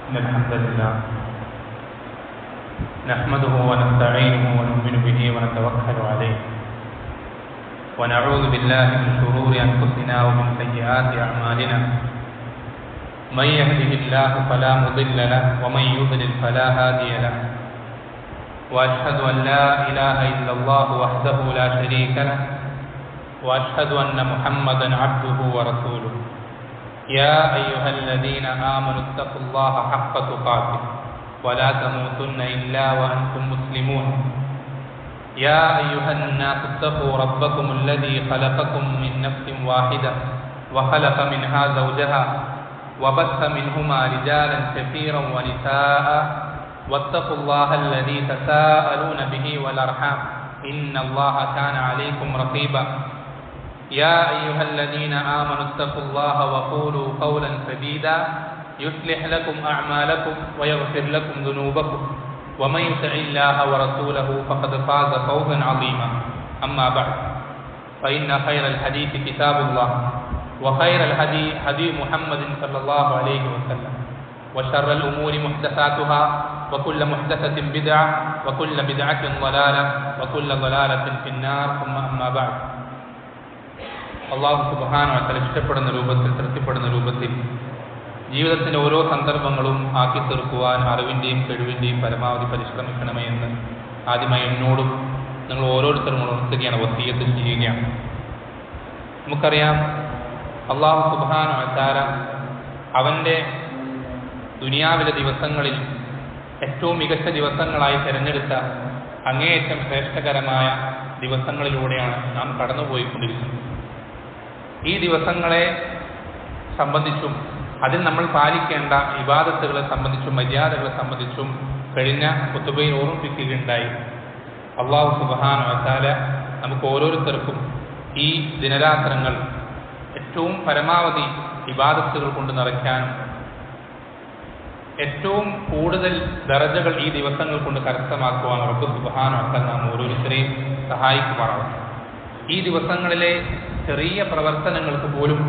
إن الحمد لله نحمده ونستعينه ونؤمن به ونتوكل عليه ونعوذ بالله من شرور أنفسنا ومن سيئات أعمالنا من يهده الله فلا مضل له ومن يضلل فلا هادي له وأشهد أن لا إله إلا الله وحده لا شريك له وأشهد أن محمدا عبده ورسوله يا أيها الذين آمنوا اتقوا الله حق تقاته ولا تموتن إلا وأنتم مسلمون يا أيها الناس اتقوا ربكم الذي خلقكم من نفس واحدة وخلق منها زوجها وبث منهما رجالا كثيرا ونساء واتقوا الله الذي تساءلون به والأرحام إن الله كان عليكم رقيبا يا أيها الذين آمنوا اتقوا الله وقولوا قولا سديدا يصلح لكم أعمالكم ويغفر لكم ذنوبكم ومن يطع الله ورسوله فقد فاز فوزا عظيما أما بعد فإن خير الحديث كتاب الله وخير الهدي هدي محمد صلى الله عليه وسلم وشر الأمور محدثاتها وكل محدثة بدعة وكل بدعة ضلالة وكل ضلالة في النار ثم أما بعد അള്ളാഹു സുബ്ഹാനഹു വ തആല ഇഷ്ടപ്പെടുന്ന രൂപത്തിൽ തൃപ്തിപ്പെടുന്ന രൂപത്തിൽ ജീവിതത്തിൻ്റെ ഓരോ സന്ദർഭങ്ങളും ആക്കി തീർക്കുവാൻ അറിവിൻ്റെയും കഴിവിൻ്റെയും പരമാവധി പരിശ്രമിക്കണമേ എന്ന് ആദ്യമായി എന്നോടും നിങ്ങൾ ഓരോരുത്തരും ഉണർത്തുകയാണ്, വസിയ്യത്ത് ചെയ്യുകയാണ്. നമുക്കറിയാം, അള്ളാഹു സുബ്ഹാനഹു വ തആല അവൻ്റെ ദുനിയാവിലെ ദിവസങ്ങളിൽ ഏറ്റവും മികച്ച ദിവസങ്ങളായി തിരഞ്ഞെടുത്ത അങ്ങേയറ്റം ശ്രേഷ്ഠകരമായ ദിവസങ്ങളിലൂടെയാണ് നാം കടന്നുപോയിക്കൊണ്ടിരിക്കുന്നത്. ഈ ദിവസങ്ങളെ സംബന്ധിച്ചും അതിൽ നമ്മൾ പാലിക്കേണ്ട ഇബാദത്തുകളെ സംബന്ധിച്ചും മര്യാദകളെ സംബന്ധിച്ചും കഴിഞ്ഞ ഖുതുബയിൽ ഓർമ്മിപ്പിക്കുകയുണ്ടായി. അല്ലാഹു സുബ്ഹാനഹു വ തആല നമുക്ക് ഓരോരുത്തർക്കും ഈ ദിനരാത്രങ്ങൾ ഏറ്റവും പരമാവധി ഇബാദത്തുകൾ കൊണ്ട് നിറയ്ക്കാനും ഏറ്റവും കൂടുതൽ ദറജകൾ ഈ ദിവസങ്ങൾ കൊണ്ട് കരസ്ഥമാക്കുവാൻ റബ്ബ് സുബ്ഹാനഹു വ തആല നാം ഓരോരുത്തരെയും സഹായിക്കുമാറാവട്ടെ. ഈ ദിവസങ്ങളിലെ ചെറിയ പ്രവർത്തനങ്ങൾക്ക് പോലും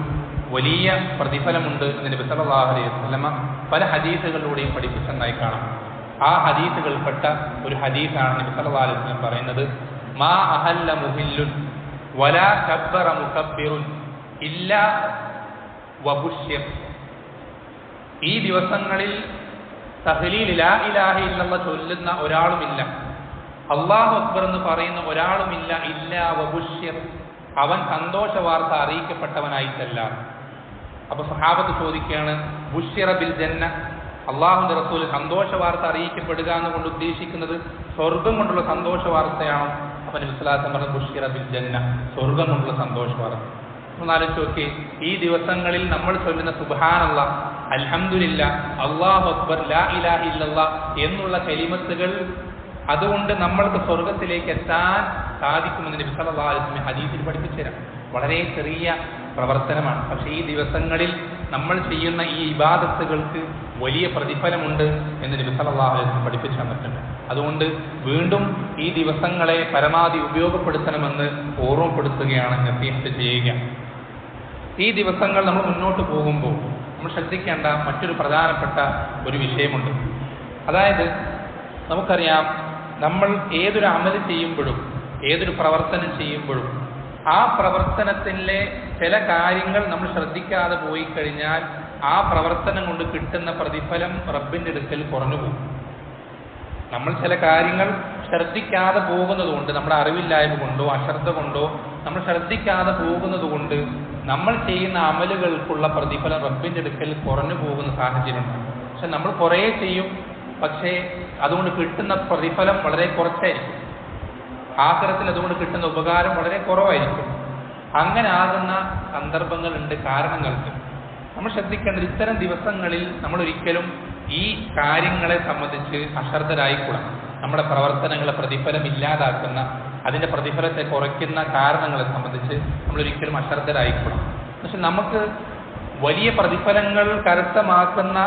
വലിയ പ്രതിഫലമുണ്ട് എന്ന് നബി സല്ലല്ലാഹു അലൈഹി വസല്ലമ പല ഹദീസുകളിലൂടെയും പഠിപ്പിച്ചതായി കാണാം. ആ ഹദീസുകൾപ്പെട്ട ഒരു ഹദീസാണ് നബി സല്ലല്ലാഹു അലൈഹി വസല്ലം പറയുന്നത്, മാ അഹല്ല മുഹില്ലുൻ വലാ കബ്ബറ മുകബ്ബിറുൻ ഇല്ലാ വബുശ്ശിർ. ഈ ദിവസങ്ങളിൽ തഹ്ലീൽ ലാ ഇലാഹ ഇല്ലല്ലാഹ് ചൊല്ലുന്ന ഒരാളുമില്ല, അല്ലാഹു അക്ബർ എന്ന് പറയുന്ന ഒരാളുമില്ല, ഇല്ലാ വബുശ്ശിർ, അവൻ സന്തോഷ വാർത്ത അറിയിക്കപ്പെട്ടവനായിട്ടല്ല. അപ്പൊ സഹാബത്ത് ചോദിക്കുകയാണ്, ബുശ്ശിറ ബിൽ ജന്ന, അള്ളാഹുവിന്റെ റസൂൽ സന്തോഷ വാർത്ത അറിയിക്കപ്പെടുക എന്നുകൊണ്ട് ഉദ്ദേശിക്കുന്നത് സ്വർഗം കൊണ്ടുള്ള സന്തോഷ വാർത്തയാണോ? അപ്പൊ നബി സ്വല്ലല്ലാഹു അലൈഹി വസല്ലം പറഞ്ഞു, ബുശ്ശിറ ബിൽ ജന്ന, സ്വർഗം കൊണ്ടുള്ള സന്തോഷ വാർത്ത. ഒന്നാലോചിച്ച് നോക്കി, ഈ ദിവസങ്ങളിൽ നമ്മൾ ചൊല്ലുന്ന സുബ്ഹാനല്ലാഹ്, അൽഹംദുലില്ലാഹ്, അല്ലാഹു അക്ബർ, ലാ ഇലാഹ ഇല്ലല്ലാഹ് എന്നുള്ള കലിമത്തുകൾ, അതുകൊണ്ട് നമ്മൾക്ക് സ്വർഗത്തിലേക്ക് എത്താൻ സാധിക്കുമെന്ന് നബി സല്ലല്ലാഹു അലൈഹി വസല്ലം ഹദീസിൽ പഠിപ്പിച്ചു തരാം. വളരെ ചെറിയ പ്രവർത്തനമാണ്, പക്ഷേ ഈ ദിവസങ്ങളിൽ നമ്മൾ ചെയ്യുന്ന ഈ ഇബാദത്തുകൾക്ക് വലിയ പ്രതിഫലമുണ്ട് എന്ന് നബി സല്ലല്ലാഹു അലൈഹി വസല്ലം പഠിപ്പിച്ചു തന്നിട്ടുണ്ട്. അതുകൊണ്ട് വീണ്ടും ഈ ദിവസങ്ങളെ പരമാവധി ഉപയോഗപ്പെടുത്തണമെന്ന് ഓർമ്മപ്പെടുത്തുകയാണ്, നസീഹത്ത് ചെയ്യുക. ഈ ദിവസങ്ങൾ നമ്മൾ മുന്നോട്ട് പോകുമ്പോൾ നമ്മൾ ശ്രദ്ധിക്കേണ്ട മറ്റൊരു പ്രധാനപ്പെട്ട ഒരു വിഷയമുണ്ട്. അതായത് നമുക്കറിയാം, നമ്മൾ ഏതൊരു അമല് ചെയ്യുമ്പോഴും ഏതൊരു പ്രവർത്തനം ചെയ്യുമ്പോഴും ആ പ്രവർത്തനത്തിലെ ചില കാര്യങ്ങൾ നമ്മൾ ശ്രദ്ധിക്കാതെ പോയി കഴിഞ്ഞാൽ ആ പ്രവർത്തനം കൊണ്ട് കിട്ടുന്ന പ്രതിഫലം റബ്ബിൻ്റെ അടുക്കൽ കുറഞ്ഞു പോകും. നമ്മൾ ചില കാര്യങ്ങൾ ശ്രദ്ധിക്കാതെ പോകുന്നത് കൊണ്ട്, നമ്മുടെ അറിവില്ലായ്മ കൊണ്ടോ അശ്രദ്ധ കൊണ്ടോ നമ്മൾ ശ്രദ്ധിക്കാതെ പോകുന്നത് കൊണ്ട് നമ്മൾ ചെയ്യുന്ന അമലുകൾക്കുള്ള പ്രതിഫലം റബ്ബിൻ്റെ അടുക്കൽ കുറഞ്ഞു പോകുന്ന സാഹചര്യമുണ്ട്. പക്ഷെ നമ്മൾ കുറേ ചെയ്യും, പക്ഷേ അതുകൊണ്ട് കിട്ടുന്ന പ്രതിഫലം വളരെ കുറച്ചായിരിക്കും. ആഖിറത്തിൽ അതുകൊണ്ട് കിട്ടുന്ന ഉപകാരം വളരെ കുറവായിരിക്കും. അങ്ങനെ ആകുന്ന സന്ദർഭങ്ങളുണ്ട്, കാരണങ്ങൾക്ക്. നമ്മൾ ശ്രദ്ധിക്കേണ്ടത്, ഇത്തരം ദിവസങ്ങളിൽ നമ്മൾ ഒരിക്കലും ഈ കാര്യങ്ങളെ സംബന്ധിച്ച് അശ്രദ്ധരായിക്കൂടാ. നമ്മുടെ പ്രവർത്തനങ്ങളെ പ്രതിഫലം ഇല്ലാതാക്കുന്ന, അതിൻ്റെ പ്രതിഫലത്തെ കുറയ്ക്കുന്ന കാരണങ്ങളെ സംബന്ധിച്ച് നമ്മളൊരിക്കലും അശ്രദ്ധരായിക്കൂടാ. പക്ഷെ നമുക്ക് വലിയ പ്രതിഫലങ്ങൾ കരസ്ഥമാക്കുന്ന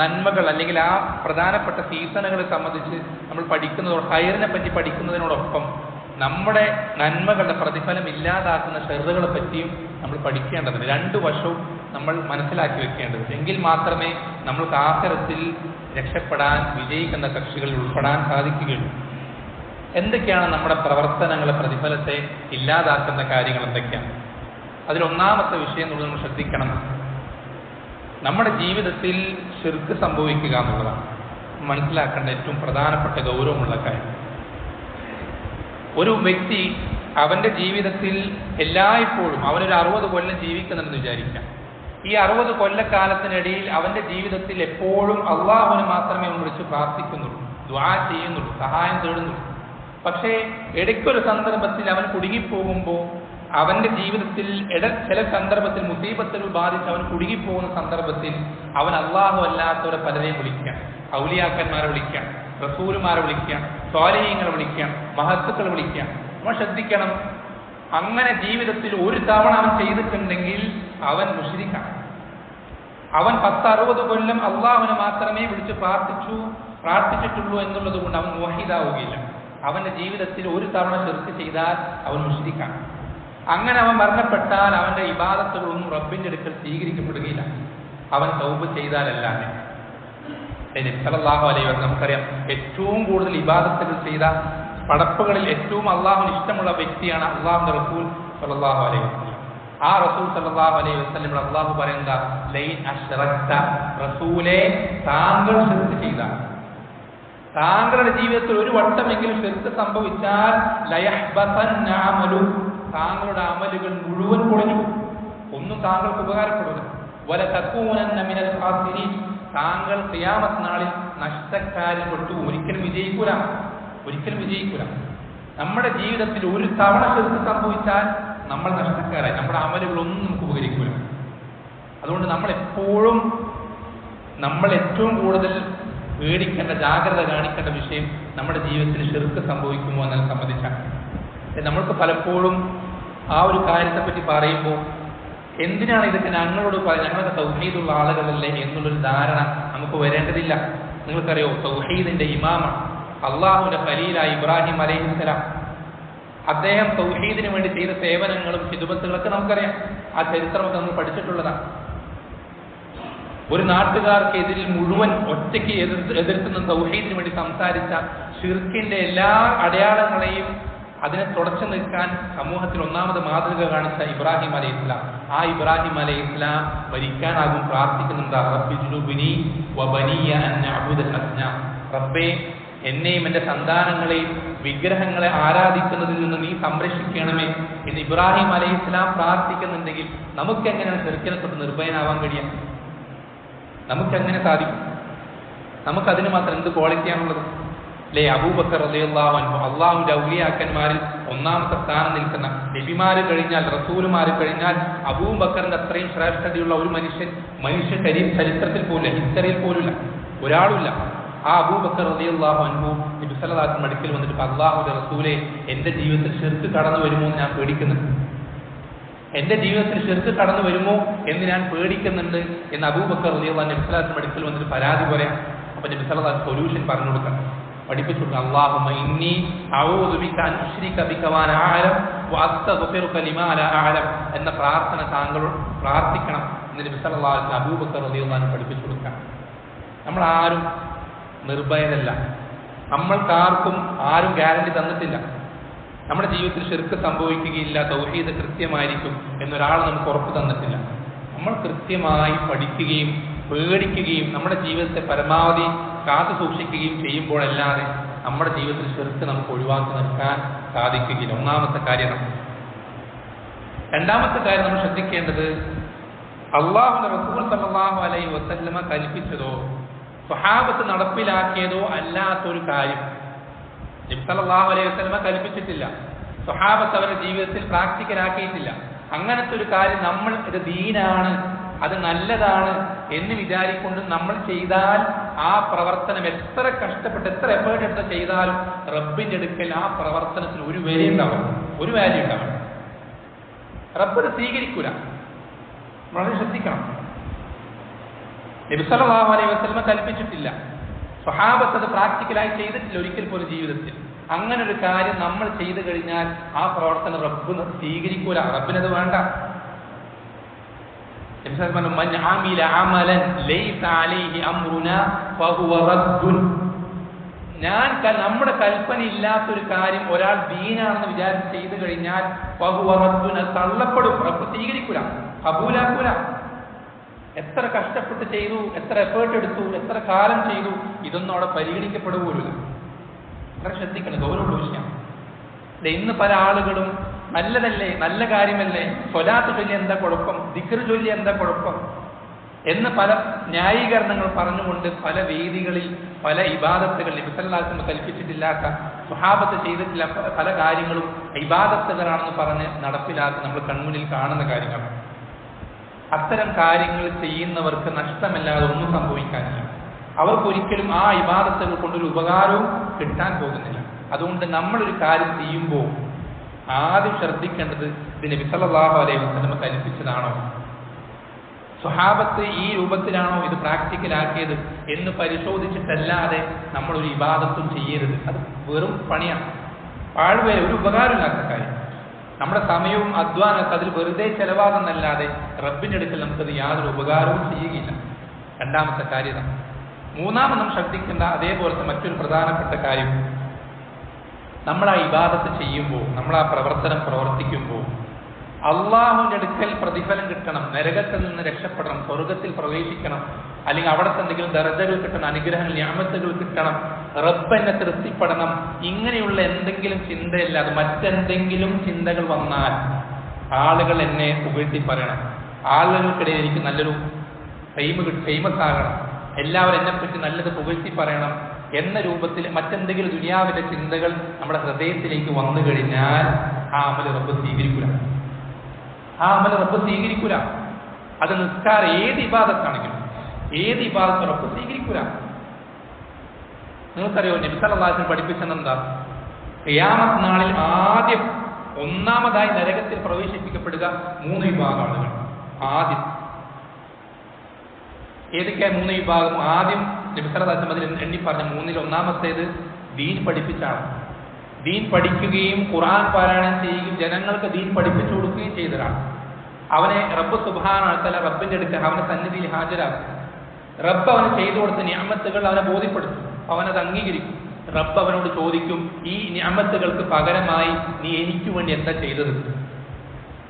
നന്മകൾ അല്ലെങ്കിൽ ആ പ്രധാനപ്പെട്ട സീസണുകളെ സംബന്ധിച്ച് നമ്മൾ പഠിക്കുന്നതോട്, ഹൈറിനെ പറ്റി പഠിക്കുന്നതിനോടൊപ്പം നമ്മുടെ നന്മകളുടെ പ്രതിഫലം ഇല്ലാതാക്കുന്ന ഷെറുകളെ പറ്റിയും നമ്മൾ പഠിക്കേണ്ടതുണ്ട്. രണ്ടു വശവും നമ്മൾ മനസ്സിലാക്കി വെക്കേണ്ടത്. എങ്കിൽ മാത്രമേ നമ്മൾക്ക് ആഖിറത്തിൽ രക്ഷപ്പെടാൻ, വിജയിക്കുന്ന കക്ഷികളിൽ ഉൾപ്പെടാൻ സാധിക്കുകയുള്ളൂ. എന്തൊക്കെയാണ് നമ്മുടെ പ്രവർത്തനങ്ങളെ പ്രതിഫലത്തെ ഇല്ലാതാക്കുന്ന കാര്യങ്ങൾ എന്തൊക്കെയാണ്? അതിലൊന്നാമത്തെ വിഷയം എന്നുള്ളത് നമ്മൾ ശ്രദ്ധിക്കണം. നമ്മുടെ ജീവിതത്തിൽ ശിർക്ക് സംഭവിക്കുക എന്നുള്ളതാണ് മനസ്സിലാക്കേണ്ട ഏറ്റവും പ്രധാനപ്പെട്ട ഗൗരവമുള്ള കാര്യം. ഒരു വ്യക്തി അവൻ്റെ ജീവിതത്തിൽ എല്ലായ്പ്പോഴും അവനൊരു 60 കൊല്ലം ജീവിക്കുന്നുണ്ടെന്ന് വിചാരിക്കാം. ഈ 60 കൊല്ലക്കാലത്തിനിടയിൽ അവൻ്റെ ജീവിതത്തിൽ എപ്പോഴും അള്ളാഹുവിനെ മാത്രമേ അവൻ വിളിച്ച് പ്രാർത്ഥിക്കുന്നുള്ളൂ, ദുആ ചെയ്യുന്നുള്ളൂ, സഹായം തേടുന്നുള്ളൂ. പക്ഷേ ഇടയ്ക്കൊരു സന്ദർഭത്തിൽ അവൻ കുടുങ്ങിപ്പോകുമ്പോൾ, അവൻ്റെ ജീവിതത്തിൽ ചില സന്ദർഭത്തിൽ മുസീബത്തുകൾ ബാധിച്ച് അവൻ കുടുങ്ങിപ്പോകുന്ന സന്ദർഭത്തിൽ അവൻ അള്ളാഹു അല്ലാത്തവരെ പലരെയും വിളിക്കാം, ഔലിയാക്കന്മാരെ വിളിക്കാം, റസൂലുമാരെ വിളിക്കാം, സ്വാലിഹീങ്ങളെ വിളിക്കാം, മഹത്തുക്കളെ വിളിക്കാം. നമ്മൾ ശ്രദ്ധിക്കണം, അങ്ങനെ ജീവിതത്തിൽ ഒരു തവണ അവൻ ചെയ്തിട്ടുണ്ടെങ്കിൽ അവൻ മുശ്രിക്കാണ്. അവൻ 10-60 കൊല്ലം അള്ളാഹുവിനെ മാത്രമേ വിളിച്ച് പ്രാർത്ഥിച്ചിട്ടുള്ളൂ എന്നുള്ളത് കൊണ്ട് അവൻ മുവഹിദാവുകയില്ല. അവൻ്റെ ജീവിതത്തിൽ ഒരു തവണ ശിർക്ക് ചെയ്താൽ അവൻ മുശ്രിക്കാണ്. അങ്ങനെ അവൻ മരണപ്പെട്ടാൽ അവൻ്റെ ഇബാദത്തുകളൊന്നും റബ്ബിൻ്റെ അടുക്കൽ സ്വീകരിക്കപ്പെടുകയില്ല, അവൻ തൗബ ചെയ്താലല്ലാതെ. സല്ലല്ലാഹു അലൈഹി വസല്ലം നമുക്കറിയാം, ഏറ്റവും കൂടുതൽ ഇബാദത്തുകൾ ചെയ്ത പടപ്പുകളിൽ ഏറ്റവും അള്ളാഹുവിന് ഇഷ്ടമുള്ള വ്യക്തിയാണ് അള്ളാഹുവിന്റെ റസൂൽ സല്ലല്ലാഹു അലൈഹി വസല്ലം. ആ റസൂൽ സല്ലല്ലാഹു അലൈഹി വസല്ലം അള്ളാഹു പറയുന്ന ലൈൻ അശ്റക്ത, റസൂലേ താങ്കൾ ശിർക്ക് ചെയ്താൽ, താങ്കളുടെ ജീവിതത്തിൽ ഒരു വട്ടമെങ്കിലും ശിർക്ക് സംഭവിച്ചാൽ ലയഹ്ബതന്ന അമലു, താങ്കളുടെ അമലുകൾ മുഴുവൻ പൊളിഞ്ഞു, ഒന്നും താങ്കൾക്ക് ഉപകാരപ്പെടില്ല. വല തകൂനന്ന മിനൽ ഖാസിരീൻ, താങ്കൾ ഖിയാമത്ത് നാളിൽ നഷ്ടക്കാരിൽ പെട്ടു, ഒരിക്കലും വിജയിക്കൂല. നമ്മുടെ ജീവിതത്തിൽ ഒരു തവണ ശിർക്ക് സംഭവിച്ചാൽ നമ്മൾ നഷ്ടക്കാരായി, നമ്മുടെ അമലുകളൊന്നും നമുക്ക് ഉപകരിക്കൂല. അതുകൊണ്ട് നമ്മൾ ഏറ്റവും കൂടുതൽ പേടിക്കേണ്ട, ജാഗ്രത കാണിക്കേണ്ട വിഷയം നമ്മുടെ ജീവിതത്തിൽ ശിർക്ക് സംഭവിക്കുമോ എന്നത് സംബന്ധിച്ചാണ്. നമ്മൾക്ക് പലപ്പോഴും ആ ഒരു കാര്യത്തെപ്പറ്റി പറയുമ്പോൾ എന്തിനാണ് ഇതൊക്കെ ഞങ്ങളോട് ഞങ്ങളൊക്കെ തൗഹീദുള്ള ആളുകളല്ലേ എന്നുള്ളൊരു ധാരണ നമുക്ക് വരേണ്ടതില്ല. നിങ്ങൾക്കറിയോ, തൗഹീദിന്റെ ഇമാമാണ് അള്ളാഹുവിന്റെ ഖലീലായ ഇബ്രാഹിം അലൈഹിസ്സലാം. അദ്ദേഹം തൗഹീദിന് വേണ്ടി ചെയ്ത സേവനങ്ങളും ഖിദ്മത്തുകളൊക്കെ നമുക്കറിയാം, ആ ചരിത്രമൊക്കെ നമ്മൾ പഠിച്ചിട്ടുള്ളതാണ്. ഒരു നാട്ടുകാർക്കെതിരിൽ മുഴുവൻ ഒറ്റയ്ക്ക് എതിർക്കുന്ന തൗഹീദിന് വേണ്ടി സംസാരിച്ച ഷിർക്കിന്റെ എല്ലാ അടയാളങ്ങളെയും അതിനെ തുടച്ചു നിൽക്കാൻ സമൂഹത്തിൽ ഒന്നാമത് മാതൃക കാണിച്ച ഇബ്രാഹിം അലൈഹി ഇസ്ലാം, ആ ഇബ്രാഹിം അലൈഹി ഇസ്ലാം മരിക്കാനാകും പ്രാർത്ഥിക്കുന്നുണ്ട്, റബ്ബിജ്നുബ്നി വബനിയ അൻ നഅബുദൽ അസ്നാം, റബ്ബേ എന്നെയും എൻ്റെ സന്താനങ്ങളെയും വിഗ്രഹങ്ങളെ ആരാധിക്കുന്നതിൽ നിന്ന് നീ സംരക്ഷിക്കണമേ എന്ന് ഇബ്രാഹിം അലൈഹി ഇസ്ലാം പ്രാർത്ഥിക്കുന്നുണ്ടെങ്കിൽ നമുക്കെങ്ങനെയാണ് ഷിർക്കിനെ തൊട്ട് നിർഭയനാവാൻ കഴിയുക? നമുക്കെങ്ങനെ സാധിക്കും? നമുക്കതിന് മാത്രം എന്ത് ക്വാളിറ്റിയാണുള്ളത്? അല്ലേ, അബൂബക്കർ റളിയല്ലാഹു അൻഹു അള്ളാഹുവിന്റെ ഔലിയാക്കന്മാരിൽ ഒന്നാമത്തെ സ്ഥാനം നിൽക്കുന്ന, നബിമാര് കഴിഞ്ഞാൽ, റസൂലുമാര് കഴിഞ്ഞാൽ അബൂബക്കറിന്റെ അത്രയും ശ്രേഷ്ഠതയുള്ള ഒരു മനുഷ്യ ചരിത്രത്തിൽ പോലും, ഹിസ്റ്ററിയിൽ പോലുമില്ല, ഒരാളുമില്ല. ആ അബൂബക്കർ റളിയല്ലാഹു അൻഹു നബി സല്ലല്ലാഹു അലൈഹി വസല്ലം അടുക്കൽ വന്നിട്ട്, അല്ലാഹുവിന്റെ റസൂലേ, എൻ്റെ ജീവിതത്തിൽ ശിർക്ക് കടന്നു വരുമോ എന്ന് ഞാൻ പേടിക്കുന്നുണ്ട്, എൻ്റെ ജീവിതത്തിൽ ശിർക്ക് കടന്നു വരുമോ എന്ന് ഞാൻ പേടിക്കുന്നുണ്ട് എന്ന് അബൂബക്കർ റളിയല്ലാഹു അൻഹു നബി സല്ലല്ലാഹു അലൈഹി വസല്ലം അടുക്കൽ വന്നിട്ട് പരാതി പറയാം. അപ്പൊ നബി സല്ലല്ലാഹു അലൈഹി വസല്ലം സൊല്യൂഷൻ പറഞ്ഞു കൊടുക്കണം, പഠിപ്പിച്ചു കൊടുക്കണം. അല്ലാഹുമ്മ ഇന്നി അഊദു ബിക അൻ ഉശ്രിക ബിക വ അന അഅലം വ അസ്തഗ്ഫിറുക ലിമാ ലാ അഅലം എന്ന പ്രാർത്ഥന താങ്കൾ പ്രാർത്ഥിക്കണം എന്ന് നബി സല്ലല്ലാഹു അലൈഹി വസല്ലം അബൂബക്കർ റളിയല്ലാഹു അൻഹു പഠിപ്പിച്ചു കൊടുക്കണം. നമ്മൾ ആരും നിർഭയരല്ല, നമ്മൾക്കാർക്കും ആരും ഗ്യാരണ്ടി തന്നിട്ടില്ല നമ്മുടെ ജീവിതത്തിൽ ശിർക്ക് സംഭവിക്കുകയില്ല, തൗഹീദ് കൃത്യമായിരിക്കും എന്നൊരാൾ നമുക്ക് ഉറപ്പ് തന്നിട്ടില്ല. നമ്മൾ കൃത്യമായി പഠിക്കുകയും പേടിക്കുകയും നമ്മുടെ ജീവിതത്തെ പരമാവധി കാത്തു സൂക്ഷിക്കുകയും ചെയ്യുമ്പോഴല്ലാതെ നമ്മുടെ ജീവിതത്തിൽ ശിർക്ക് നമുക്ക് ഒഴിവാക്കി നിർത്താൻ സാധിക്കുകയില്ല. ഒന്നാമത്തെ കാര്യം. രണ്ടാമത്തെ കാര്യം നമ്മൾ ശ്രദ്ധിക്കേണ്ടത്, അല്ലാഹുവിന്റെ റസൂൽ സല്ലല്ലാഹു അലൈഹി വസല്ലമ കൽപ്പിച്ചതോ സ്വഹാബത്ത് നടപ്പിലാക്കിയതോ അല്ലാത്തൊരു കാര്യം നബി സല്ലല്ലാഹു അലൈഹി വസല്ലമ കൽപ്പിച്ചിട്ടില്ല, സ്വഹാബത്ത് അവരുടെ ജീവിതത്തിൽ പ്രാക്ടിക്കലാക്കിയിട്ടില്ല. അങ്ങനത്തെ ഒരു കാര്യം നമ്മൾ ഇത് ദീനാണ്, അത് നല്ലതാണ് എന്ന് വിചാരിക്കൊണ്ട് നമ്മൾ ചെയ്താൽ ആ പ്രവർത്തനം എത്ര കഷ്ടപ്പെട്ട് എത്ര എഫേർട്ട് എടുത്ത് ചെയ്താലും റബ്ബിന്റെ അടുക്കൽ ആ പ്രവർത്തനത്തിന് ഒരു വാല്യൂ ഉണ്ടാവണം. റബ്ബ് അത് സ്വീകരിക്കൂല. വളരെ ശ്രദ്ധിക്കണം. നബി സല്ലല്ലാഹു അലൈഹി വസല്ലം കൽപ്പിച്ചിട്ടില്ല, സ്വഹാബത്ത് അത് പ്രാക്ടിക്കലായി ചെയ്തിട്ടില്ല ഒരിക്കൽ പോലും ജീവിതത്തിൽ. അങ്ങനെ ഒരു കാര്യം നമ്മൾ ചെയ്തു കഴിഞ്ഞാൽ ആ പ്രവർത്തനം റബ്ബ് സ്വീകരിക്കൂല, റബ്ബിനത് വേണ്ട. മൻ അമില അമലൻ ലൈസ അലൈഹി അംറുനാ ഫഹുവ റദ്ദുൻ. നമ്മുടെ കൽപ്പന ഇല്ലാത്തൊരു കാര്യം ഒരാൾ ദീനാണെന്ന് വിചാരിച്ച് ചെയ്തു കഴിഞ്ഞാൽ ഫഹുവ റദ്ദുൻ, തള്ളപ്പെടും, റബ്ബ് സ്വീകരിക്കൂല, കബൂലാക്കൂല. എത്ര കഷ്ടപ്പെട്ട് ചെയ്തു, എത്ര എഫേർട്ട് എടുത്തു, എത്ര കാലം ചെയ്തു, ഇതൊന്നും അവിടെ പരിഗണിക്കപ്പെടുകയില്ല. അത്ര ശ്രദ്ധിക്കണം, ഗൗരവമുള്ള വിഷയം. ഇന്ന് പല ആളുകളും നല്ലതല്ലേ, നല്ല കാര്യമല്ലേ, സ്വലാത്ത് ചൊല്ലി എന്താ കുഴപ്പം, ദിക്ർ ചൊല്ലി എന്താ കുഴപ്പം എന്ന് പല ന്യായീകരണങ്ങൾ പറഞ്ഞുകൊണ്ട് പല വേദികളിൽ പല ഇബാദത്തുകൾ നബി സല്ലല്ലാഹു അലൈഹി വസല്ലം കൽപ്പിച്ചിട്ടില്ലാത്ത, സ്വഹാബത്ത് ചെയ്തിട്ടില്ല പല കാര്യങ്ങളും ഇബാദത്തുകളാണെന്ന് പറഞ്ഞ് നടപ്പിലാക്കി നമ്മൾ കൺമുന്നിൽ കാണുന്ന കാര്യങ്ങളാണ്. അത്തരം കാര്യങ്ങൾ ചെയ്യുന്നവർക്ക് നഷ്ടമല്ലാതെ ഒന്നും സംഭവിക്കാനില്ല. അവർക്കൊരിക്കലും ആ ഇബാദത്തുകൾ കൊണ്ടൊരു ഉപകാരവും കിട്ടാൻ പോകുന്നില്ല. അതുകൊണ്ട് നമ്മളൊരു കാര്യം ചെയ്യുമ്പോൾ ആദ്യം ശ്രദ്ധിക്കേണ്ടത് ഇത് നബി സല്ലല്ലാഹു അലൈഹി വസല്ലം കൽപ്പിച്ചതാണോ, സ്വഹാബത്ത് ഈ രൂപത്തിലാണോ ഇത് പ്രാക്ടിക്കലാക്കിയത് എന്ന് പരിശോധിച്ചിട്ടല്ലാതെ നമ്മളൊരു ഇബാദത്തും ചെയ്യരുത്. അത് വെറും പണിയാണ്, പാഴ്വേല, ഒരു ഉപകാരമില്ലാത്ത കാര്യം. നമ്മുടെ സമയവും അധ്വാനമൊക്കെ അതിൽ വെറുതെ ചെലവാകുന്നല്ലാതെ റബ്ബിൻ്റെ അടുക്കൽ നമുക്കത് യാതൊരു ഉപകാരവും ചെയ്യുകയില്ല. രണ്ടാമത്തെ കാര്യം. മൂന്നാമത് നാം ശ്രദ്ധിക്കേണ്ട അതേപോലത്തെ മറ്റൊരു പ്രധാനപ്പെട്ട കാര്യം, നമ്മൾ ആ ഇബാദത്ത് ചെയ്യുമ്പോൾ, നമ്മൾ ആ പ്രവർത്തനം പ്രവർത്തിക്കുമ്പോൾ അള്ളാഹുവിൻ്റെ അടുക്കൽ പ്രതിഫലം കിട്ടണം, നരകത്തിൽ നിന്ന് രക്ഷപ്പെടണം, സ്വർഗത്തിൽ പ്രവേശിക്കണം, അല്ലെങ്കിൽ അവിടുത്തെ എന്തെങ്കിലും ദർജകൾ കിട്ടണം, അനുഗ്രഹങ്ങൾ നിഅമത്തുകൾ കിട്ടണം, റബ്ബ് എന്നെ തൃപ്തിപ്പെടണം, ഇങ്ങനെയുള്ള എന്തെങ്കിലും ചിന്തയല്ലാതെ മറ്റെന്തെങ്കിലും ചിന്തകൾ വന്നാൽ ആളുകൾ എന്നെ പുകഴ്ത്തി പറയണം, ആളുകൾക്കിടയിൽ എനിക്ക് നല്ലൊരു ഫേമസ് ആകണം, എല്ലാവരും എന്നെപ്പറ്റി നല്ലത് പുകഴ്ത്തി പറയണം എന്ന രൂപത്തിൽ മറ്റെന്തെങ്കിലും ദുനിയാവിന്റെ ചിന്തകൾ നമ്മുടെ ഹൃദയത്തിലേക്ക് വന്നു കഴിഞ്ഞാൽ ആ അമൽ റബ്ബ് സ്വീകരിക്കൂല. ആ അമൽ റബ്ബ് സ്വീകരിക്കൂല. അത് നിസ്കാരം, ഏത് ഇബാദത്താണെങ്കിലും ഏത് ഇബാദത്തും റബ്ബ് സ്വീകരിക്കൂല. നിങ്ങൾക്കറിയോ നബി സല്ലല്ലാഹു അലൈഹി വസല്ലം പഠിപ്പിച്ചെന്താ? ഖിയാമത്ത് നാളിൽ ആദ്യം ഒന്നാമതായി നരകത്തിൽ പ്രവേശിപ്പിക്കപ്പെടുക 3 വിഭാഗം ആളുകൾ. ആദ്യം ഏതൊക്കെയാ 3 വിഭാഗം? ആദ്യം നബി സല്ലല്ലാഹു അലൈഹി വസല്ലം എണ്ണി പറഞ്ഞ 3-ൽ ഒന്നാമത്തേത് ദീൻ പഠിപ്പിച്ച ആൾ. ദീൻ പഠിക്കുകയും ഖുർആൻ പാരായണം ചെയ്യുകയും ജനങ്ങൾക്ക് ദീൻ പഠിപ്പിച്ചു കൊടുക്കുകയും ചെയ്ത ഒരാൾ. അവനെ റബ്ബ് സുബ്ഹാനഹു വ തആല റബ്ബിന്റെ അടുക്കൽ അവന്റെ സന്നിധിയിൽ ഹാജരാക്കും. റബ്ബ് അവന് ചെയ്തു കൊടുത്ത നിഅമത്തുകൾ അവനെ ബോധ്യപ്പെടുത്തും, അവനത് അംഗീകരിക്കും. റബ്ബ് അവനോട് ചോദിക്കും, ഈ നിഅമത്തുകൾക്ക് പകരമായി നീ എനിക്ക് വേണ്ടി എന്താ ചെയ്തത്?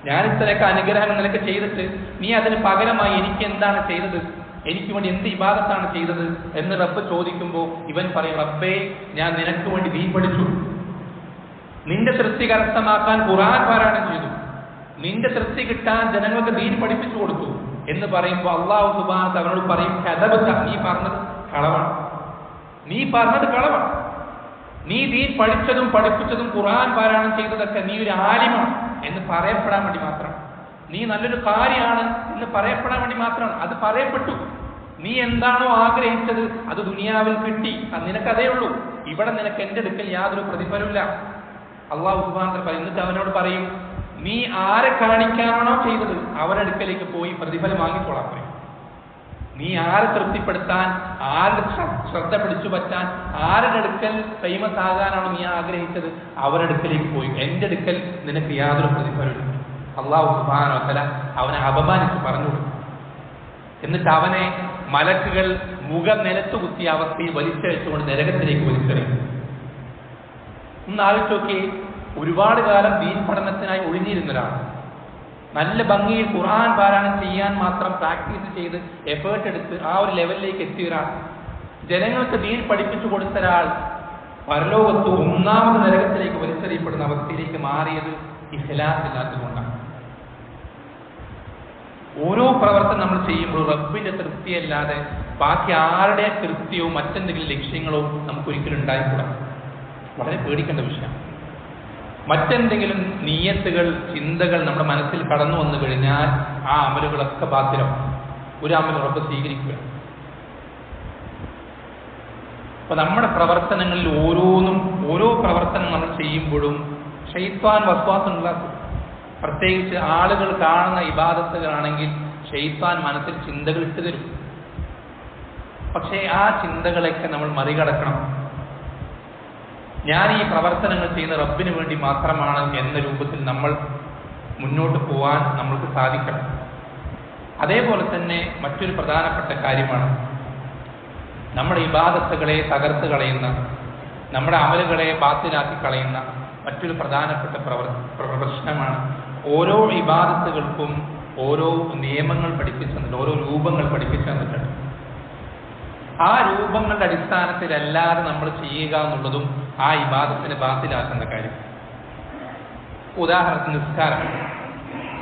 ഞാൻ ഇത്രയൊക്കെ അനുഗ്രഹങ്ങൾ നിനക്ക് ചെയ്തിട്ട് നീ അതിന് പകരമായി എനിക്ക് എന്താണ് ചെയ്തത്? എനിക്ക് വേണ്ടി എന്ത് ഇബാദത്താണ് ചെയ്തത് എന്ന് റബ്ബ് ചോദിക്കുമ്പോൾ ഇവൻ പറയും, റബ്ബേ, ഞാൻ നിനക്ക് വേണ്ടി ദീൻ പഠിച്ചു, നിന്റെ തൃപ്തി കരസ്ഥമാക്കാൻ ഖുർആൻ പാരായണം ചെയ്തു, നിന്റെ തൃപ്തി കിട്ടാൻ ജനങ്ങൾക്ക് ദീൻ പഠിപ്പിച്ചു കൊടുത്തു എന്ന് പറയുമ്പോൾ അല്ലാഹു സുബ്ഹാനഹു അവനോട് പറയും, കദബത, നീ പറഞ്ഞത് കളവാണ്, നീ പറഞ്ഞത് കളവാണ്. നീ ദീൻ പഠിച്ചതും പഠിപ്പിച്ചതും ഖുർആൻ പാരായണം ചെയ്തതൊക്കെ നീ ഒരു ആലിമാണ് എന്ന് പറയപ്പെടാൻ വേണ്ടി മാത്രം, നീ നല്ലൊരു കാര്യമാണ് എന്ന് പറയപ്പെടാൻ വേണ്ടി മാത്രമാണ്. അത് പറയപ്പെട്ടു. നീ എന്താണോ ആഗ്രഹിച്ചത് അത് ദുനിയാവിൽ കിട്ടി, അത് നിനക്കതേ ഉള്ളൂ. ഇവിടെ നിനക്ക് എൻ്റെ അടുക്കൽ യാതൊരു പ്രതിഫലമില്ല. അല്ലാഹു സുബ്ഹാനഹു വ തആല എന്നിട്ട് അവനോട് പറയും, നീ ആരെ കാണിക്കാനാണോ ചെയ്തത് അവരുടെ അടുക്കലേക്ക് പോയി പ്രതിഫലം വാങ്ങിക്കോളാൻ പറയും. നീ ആരെ തൃപ്തിപ്പെടുത്താൻ, ആരുടെ ശ്രദ്ധ പിടിച്ചു പറ്റാൻ, ആരുടെ അടുക്കൽ ഫേമസ് ആകാനാണോ നീ ആഗ്രഹിച്ചത് അവരുടെ അടുക്കലേക്ക് പോയി, എൻ്റെ അടുക്കൽ നിനക്ക് യാതൊരു പ്രതിഫലമില്ല. അല്ലാഹു സുബ്ഹാനഹു വ തആല അവനെ അപമാനിച്ച് പറഞ്ഞു കൊടുക്കും. എന്നിട്ട് അവനെ മലക്കുകൾ മുഖം നിലത്തു കുത്തിയ അവസ്ഥയിൽ വലിച്ചഴിച്ചുകൊണ്ട് നരകത്തിലേക്ക് വലിച്ചെറിയും. ഒന്ന് ആലോചിച്ച് നോക്കിയേ, ഒരുപാട് കാലം ദീൻ പഠനത്തിനായി ഒഴിഞ്ഞിരുന്നൊരാൾ, നല്ല ഭംഗിയിൽ ഖുർആൻ പാരായണം ചെയ്യാൻ മാത്രം പ്രാക്ടീസ് ചെയ്ത് എഫേർട്ട് എടുത്ത് ആ ഒരു ലെവലിലേക്ക് എത്തിയ ഒരാൾ, ജനങ്ങൾക്ക് ദീൻ പഠിപ്പിച്ചു കൊടുത്ത ഒരാൾ പരലോകത്ത് ഒന്നാമത് നരകത്തിലേക്ക് വലിച്ചെറിയപ്പെടുന്ന അവസ്ഥയിലേക്ക് മാറിയത് ഇഖ്ലാസ് ഇല്ലാത്തതുകൊണ്ടാണ്. ഓരോ പ്രവർത്തനം നമ്മൾ ചെയ്യുമ്പോൾ റബ്ബിന്റെ തൃപ്തിയല്ലാതെ ബാക്കി ആരുടെ തൃപ്തിയോ മറ്റെന്തെങ്കിലും ലക്ഷ്യങ്ങളോ നമുക്കൊരിക്കലും ഉണ്ടായിക്കൂടാ. വളരെ പേടിക്കേണ്ട വിഷയം. മറ്റെന്തെങ്കിലും നിയ്യത്തുകൾ, ചിന്തകൾ നമ്മുടെ മനസ്സിൽ കടന്നു വന്നു കഴിഞ്ഞാൽ ആ അമലുകളൊക്കെ ബാത്തിലം. ഒരു അമൽ റബ്ബ് സ്വീകരിക്കുക. അപ്പൊ നമ്മുടെ പ്രവർത്തനങ്ങളിൽ ഓരോ പ്രവർത്തനം നമ്മൾ ചെയ്യുമ്പോഴും ശൈത്താൻ വസ്വാസം ഉണ്ടാക്കും. പ്രത്യേകിച്ച് ആളുകൾ കാണുന്ന ഇബാദത്തുകളാണെങ്കിൽ ശൈത്താൻ മനസ്സിൽ ചിന്തകൾ ഇട്ട് തരും. പക്ഷേ ആ ചിന്തകളൊക്കെ നമ്മൾ മറികടക്കണം. ഞാൻ ഈ പ്രവർത്തനങ്ങൾ ചെയ്യുന്ന റബ്ബിന് വേണ്ടി മാത്രമാണ് എന്ന രൂപത്തിൽ നമ്മൾ മുന്നോട്ട് പോകാൻ നമ്മൾക്ക് സാധിക്കണം. അതേപോലെ തന്നെ മറ്റൊരു പ്രധാനപ്പെട്ട കാര്യമാണ് നമ്മുടെ ഇബാദത്തുകളെ തകർത്ത് കളയുന്ന, നമ്മുടെ അമലുകളെ ബാത്തിലാക്കി കളയുന്ന മറ്റൊരു പ്രധാനപ്പെട്ട പ്രശ്നമാണ് ഓരോ ഇബാദത്തുകൾക്കും ഓരോ നിയമങ്ങൾ പഠിപ്പിച്ചു തന്നിട്ടുണ്ട്, ഓരോ രൂപങ്ങൾ പഠിപ്പിച്ചു തന്നിട്ടുണ്ട്. ആ രൂപങ്ങളുടെ അടിസ്ഥാനത്തിലല്ലാതെ നമ്മൾ ചെയ്യുക എന്നുള്ളതും ആ ഇബാദത്തിനെ ബാത്തിലാക്കുന്ന കാര്യം. ഉദാഹരണത്തിന്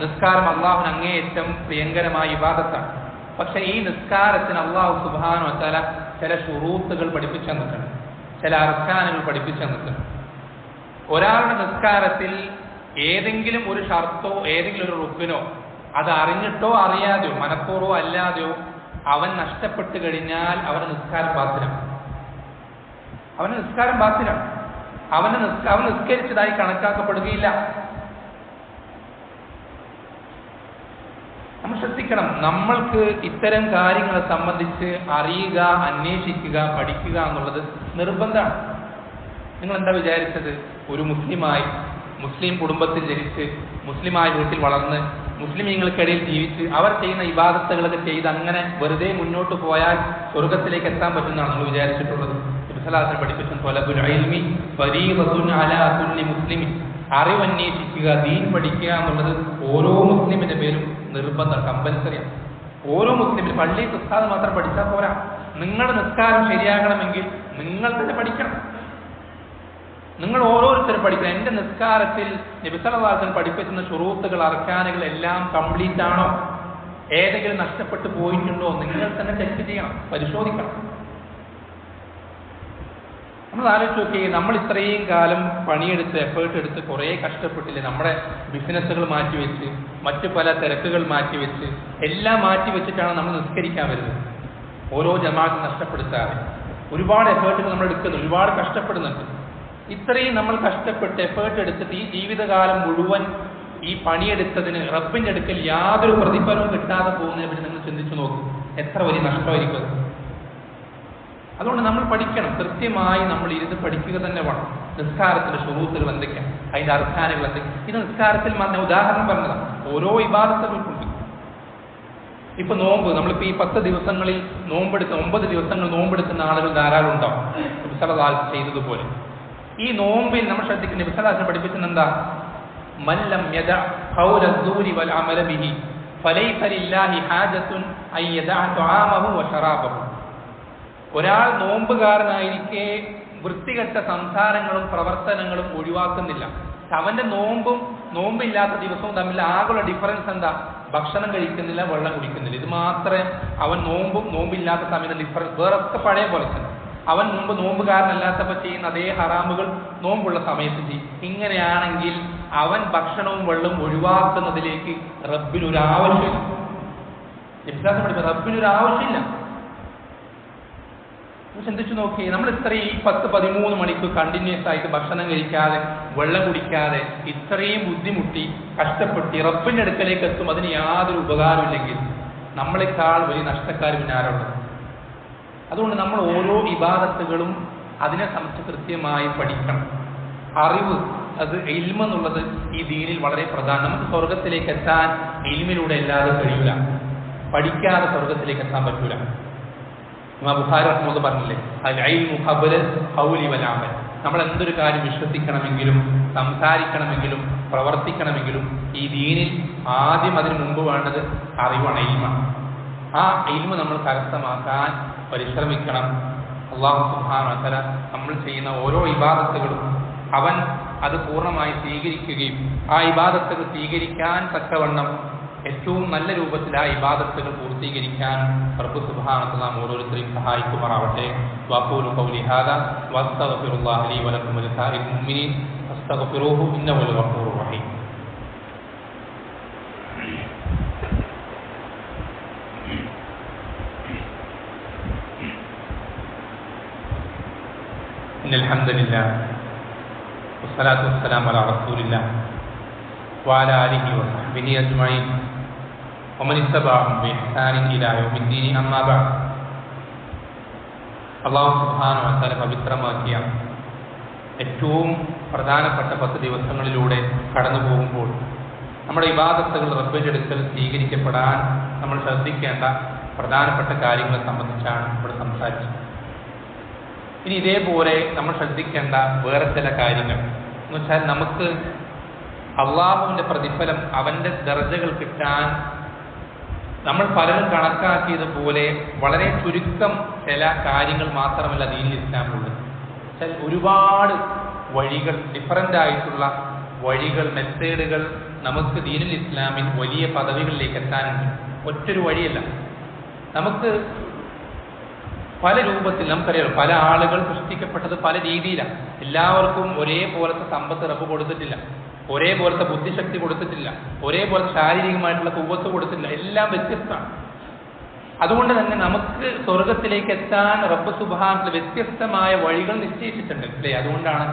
നിസ്കാരം അള്ളാഹുവിന് അങ്ങേയറ്റം പ്രിയങ്കരമായ ഇബാദത്താണ്. പക്ഷെ ഈ നിസ്കാരത്തിന് അള്ളാഹു സുബ്ഹാനഹു വ തആല ചില ശുറൂത്തുകൾ പഠിപ്പിച്ചു തന്നിട്ടുണ്ട്, ചില അർക്കാനുകൾ പഠിപ്പിച്ചു തന്നിട്ടുണ്ട്. ഒരാളുടെ നിസ്കാരത്തിൽ ഏതെങ്കിലും ഒരു ഷർത്തോ ഏതെങ്കിലും ഒരു റുക്കിനോ അത് അറിഞ്ഞിട്ടോ അറിയാതെയോ മനഃപൂർവ്വം അല്ലാതെയോ അവൻ നഷ്ടപ്പെട്ടു കഴിഞ്ഞാൽ അവന്റെ നിസ്കാരം ബാത്തിലാണ്. അവൻ നിസ്കരിച്ചതായി കണക്കാക്കപ്പെടുകയില്ല. നമ്മൾ ശ്രദ്ധിക്കണം. നമ്മൾക്ക് ഇത്തരം കാര്യങ്ങളെ സംബന്ധിച്ച് അറിയുക, അന്വേഷിക്കുക, പഠിക്കുക എന്നുള്ളത് നിർബന്ധമാണ്. നിങ്ങൾ എന്താ വിചാരിച്ചത്? ഒരു മുസ്ലിം കുടുംബത്തിൽ ജനിച്ച് മുസ്ലിമായ വീട്ടിൽ വളർന്ന് മുസ്ലിമീങ്ങൾക്കിടയിൽ ജീവിച്ച് അവർ ചെയ്യുന്ന ഇബാദത്തുകളൊക്കെ ചെയ്ത് അങ്ങനെ വെറുതെ മുന്നോട്ട് പോയാൽ സ്വർഗത്തിലേക്ക് എത്താൻ പറ്റുന്നതാണ് നിങ്ങൾ വിചാരിച്ചിട്ടുള്ളത്? അറിവന്വേഷിക്കുക, ദീൻ പഠിക്കുക എന്നുള്ളത് ഓരോ മുസ്ലിമിന്റെ പേരും നിർബന്ധം, കമ്പൽസറിയാണ്. ഓരോ മുസ്ലിമിനും പള്ളിയിൽ ഉസ്താദ് മാത്രം പഠിച്ചാൽ പോരാ. നിങ്ങളുടെ നിസ്കാരം ശരിയാകണമെങ്കിൽ നിങ്ങൾ തന്നെ പഠിക്കണം. നിങ്ങൾ ഓരോരുത്തരും പഠിക്കണം. എൻ്റെ നിസ്കാരത്തിൽ നബി സല്ലല്ലാഹു അലൈഹി വസല്ലം പഠിപ്പിക്കുന്ന ശുറൂത്തുകൾ, അർക്കാനുകൾ എല്ലാം കംപ്ലീറ്റ് ആണോ? ഏതെങ്കിലും നഷ്ടപ്പെട്ടു പോയിട്ടുണ്ടോ? നിങ്ങൾ തന്നെ ചെക്ക് ചെയ്യണം, പരിശോധിക്കണം. നമ്മൾ ആലോചിച്ച് നോക്കി, നമ്മൾ ഇത്രയും കാലം പണിയെടുത്ത് എഫേർട്ട് എടുത്ത് കുറേ കഷ്ടപ്പെട്ടില്ലേ? നമ്മുടെ ബിസിനസ്സുകൾ മാറ്റിവെച്ച്, മറ്റു പല തിരക്കുകൾ മാറ്റിവെച്ച്, എല്ലാം മാറ്റിവെച്ചിട്ടാണ് നമ്മൾ നിസ്കരിക്കാൻ വരുന്നത്. ഓരോ ജമാഅത്തും നഷ്ടപ്പെടുത്താതെ ഒരുപാട് എഫേർട്ടുകൾ നമ്മൾ എടുക്കുന്നു, ഒരുപാട് കഷ്ടപ്പെടുന്നുണ്ട്. ഇത്രയും നമ്മൾ കഷ്ടപ്പെട്ട് എഫേർട്ട് എടുത്തിട്ട് ഈ ജീവിതകാലം മുഴുവൻ ഈ പണിയെടുത്തതിന് റബ്ബിന്റെ അടുക്കൽ യാതൊരു പ്രതിഫലവും കിട്ടാതെ പോകുന്നതിനെ പറ്റി നിങ്ങൾ ചിന്തിച്ചു നോക്കും. എത്ര വലിയ നഷ്ടമായിരിക്കും. അതുകൊണ്ട് നമ്മൾ പഠിക്കണം, കൃത്യമായി നമ്മൾ ഇരുന്ന് പഠിക്കുക തന്നെ വേണം. നിസ്കാരത്തിന്റെ ശുറൂത്തുകൾ എന്തൊക്കെയാണ്, അതിന്റെ അർക്കാനുകൾ എന്തൊക്കെയാണ്. ഇത് നിസ്കാരത്തിൽ മാത്രം ഉദാഹരണം പറഞ്ഞതാണ്, ഓരോ ഇബാദത്തുകൾക്കുണ്ട്. ഇപ്പൊ നോമ്പ്, നമ്മളിപ്പോ ഈ 10 ദിവസങ്ങളിൽ 9 ദിവസങ്ങൾ നോമ്പെടുക്കുന്ന ആളുകൾ ധാരാളം ഉണ്ടാവും, നബി സല്ലല്ലാഹു അലൈഹി വസല്ലം ചെയ്തതുപോലെ. ഈ നോമ്പിൽ നമ്മൾ ശ്രദ്ധിക്കുന്ന നബി സല്ലല്ലാഹു അലൈഹി വസല്ലം പഠിപ്പിക്കുന്നത് എന്താ? മല്ലം യദ ഖൗല അസ്സൂരി വൽ അമല ബിഹി ഫലൈസ ലില്ലാഹി ഹാജത്തുൻ അൻ യദഅ തുആമഹു വ ശറാബഹു. ഒരാൾ നോമ്പുകാരനായിരിക്കെ വൃത്തികെട്ട സംസാരങ്ങളും പ്രവർത്തനങ്ങളും ഒഴിവാക്കുന്നില്ല. അവന്റെ നോമ്പില്ലാത്ത ദിവസവും തമ്മിൽ ആകുള്ള ഡിഫറൻസ് എന്താ? ഭക്ഷണം കഴിക്കുന്നില്ല, വെള്ളം കുടിക്കുന്നില്ല. ഇത് മാത്രമേ അവൻ നോമ്പില്ലാത്ത സമയത്ത് ഡിഫറൻസ്. വേറൊക്കെ പഴയ പോലെ തന്നെ. അവൻ മുമ്പ് നോമ്പുകാരനല്ലാത്തപ്പോൾ ചെയ്യുന്ന അതേ ഹറാമുകൾ നോമ്പുള്ള സമയത്ത് ചെയ്യും. ഇങ്ങനെയാണെങ്കിൽ അവൻ ഭക്ഷണവും വെള്ളവും ഒഴിവാക്കുന്നതിലേക്ക് റബ്ബിനൊരാവശ്യമില്ല. റബ്ബിനൊരാവശ്യമില്ല. ചിന്തിച്ചു നോക്കി, നമ്മൾ ഇത്രയും 10-13 മണിക്കൂർ കണ്ടിന്യൂസ് ആയിട്ട് ഭക്ഷണം കഴിക്കാതെ വെള്ളം കുടിക്കാതെ ഇത്രയും ബുദ്ധിമുട്ടി കഷ്ടപ്പെട്ട് റബ്ബിന്റെ അടുക്കലേക്ക് എത്തും, അതിന് യാതൊരു ഉപകാരമില്ലെങ്കിൽ നമ്മളെക്കാൾ വലിയ നഷ്ടക്കാർ പിന്നെ ആരുള്ളത്? അതുകൊണ്ട് നമ്മൾ ഓരോ ഇബാദത്തുകളും അതിനെ സംബന്ധിച്ച് കൃത്യമായി പഠിക്കണം. അറിവ്, അത് ഇൽമ എന്നുള്ളത് ഈ ദീനിൽ വളരെ പ്രധാനം. നമുക്ക് സ്വർഗത്തിലേക്ക് എത്താൻ ഇൽമിലൂടെ അല്ലാതെ കഴിയില്ല. പഠിക്കാതെ സ്വർഗത്തിലേക്ക് എത്താൻ പറ്റൂല. ഇമാം ബുഖാരി റഹ്മത്തുള്ളാഹി പറഞ്ഞില്ലേ, അൽ ഇൽമു ഖബ്ല ഖൗലി വൽ അമൽ. നമ്മൾ എന്തൊരു കാര്യം വിശ്വസിക്കണമെങ്കിലും സംസാരിക്കണമെങ്കിലും പ്രവർത്തിക്കണമെങ്കിലും ഈ ദീനിൽ ആദ്യം അതിനു മുമ്പ് വേണ്ടത് അറിവാണ്, ഇൽമാണ്. ആ ഇൽമ നമ്മൾ കരസ്ഥമാക്കാൻ പരിശ്രമിക്കണം. അല്ലാഹു സുബ്ഹാനഹു വ തആല നമ്മൾ ചെയ്യുന്ന ഓരോ ഇബാദത്തുകളും അവൻ അത് പൂർണ്ണമായി സ്വീകരിക്കുകയും ആ ഇബാദത്തുകൾ സ്വീകരിക്കാൻ തക്കവണ്ണം ഏറ്റവും നല്ല രൂപത്തിൽ ആ ഇബാദത്തുകൾ പൂർത്തീകരിക്കാൻ റബ്ബ് സുബ്ഹാനഹു വ തആല ഓരോരുത്തരെയും സഹായിക്കുമാറാവട്ടെ. വഖൂലു ഖൗലി ഹാദാ വസ്തഗ്ഫിറുല്ലാഹ ലീ വലക്കും വലിസാഇൽ മുഅ്മിനീൻ ഫസ്തഗ്ഫിറൂഹു ഇന്നഹു ഹുവൽ ഗഫൂറുർ റഹീം. ഇന്നൽ ഹംദലില്ലാഹ് വസ്സലാത്തു വസ്സലാമു അലാ റസൂലില്ലാഹ് വഅലാ ആലിഹി വസഹ്ബിഹി അജ്മഈൻ വമൻ ഇത്തബഅഹും ബിഇഹ്സാനിൻ ഇലാ യൗമിദ്ദീൻ. അമ്മാ ബഅദ്. അല്ലാഹു സുബ്ഹാനഹു വ തആല പവിത്രമാക്കിയ ഏറ്റവും പ്രധാനപ്പെട്ട 10 ദിവസങ്ങളിലൂടെ കടന്നു പോകുമ്പോൾ നമ്മുടെ ഇബാദത്തുകൾ റബ്ബിന്റെ അടുക്കൽ സ്വീകരിക്കപ്പെടാൻ നമ്മൾ ശ്രദ്ധിക്കേണ്ട പ്രധാനപ്പെട്ട കാര്യങ്ങളെ സംബന്ധിച്ചാണ് ഇവിടെ സംസാരിച്ചത്. ഇനി ഇതേപോലെ നമ്മൾ ശ്രദ്ധിക്കേണ്ട വേറെ ചില കാര്യങ്ങൾ എന്ന് വെച്ചാൽ, നമുക്ക് അള്ളാഹുവിന്റെ പ്രതിഫലം, അവന്റെ ദർജകൾ കിട്ടാൻ നമ്മൾ പലരും കണക്കാക്കിയതുപോലെ വളരെ ചുരുക്കം ചില കാര്യങ്ങൾ മാത്രമല്ല ദീനുൽ ഇസ്ലാമിലുള്ളത്. ഒരുപാട് വഴികൾ, ഡിഫറൻ്റ് ആയിട്ടുള്ള വഴികൾ, മെത്തേഡുകൾ നമുക്ക് ദീനുൽ ഇസ്ലാമിൽ വലിയ പദവികളിലേക്ക് എത്താനുണ്ട്. ഒറ്റൊരു വഴിയല്ല. നമുക്ക് പല രൂപത്തിൽ, നമുക്കറിയാം, പല ആളുകൾ സൃഷ്ടിക്കപ്പെട്ടത് പല രീതിയിലാണ്. എല്ലാവർക്കും ഒരേപോലത്തെ സമ്പത്ത് റബ്ബ് കൊടുത്തിട്ടില്ല, ഒരേപോലത്തെ ബുദ്ധിശക്തി കൊടുത്തിട്ടില്ല, ഒരേപോലത്തെ ശാരീരികമായിട്ടുള്ള കുവ്വത്ത് കൊടുത്തിട്ടില്ല. എല്ലാം വ്യത്യസ്തമാണ്. അതുകൊണ്ട് തന്നെ നമുക്ക് സ്വർഗത്തിലേക്ക് എത്താൻ റബ്ബ് സുബ്ഹാനഹു വ്യത്യസ്തമായ വഴികൾ നിശ്ചയിച്ചിട്ടുണ്ട്, അല്ലേ? അതുകൊണ്ടാണ്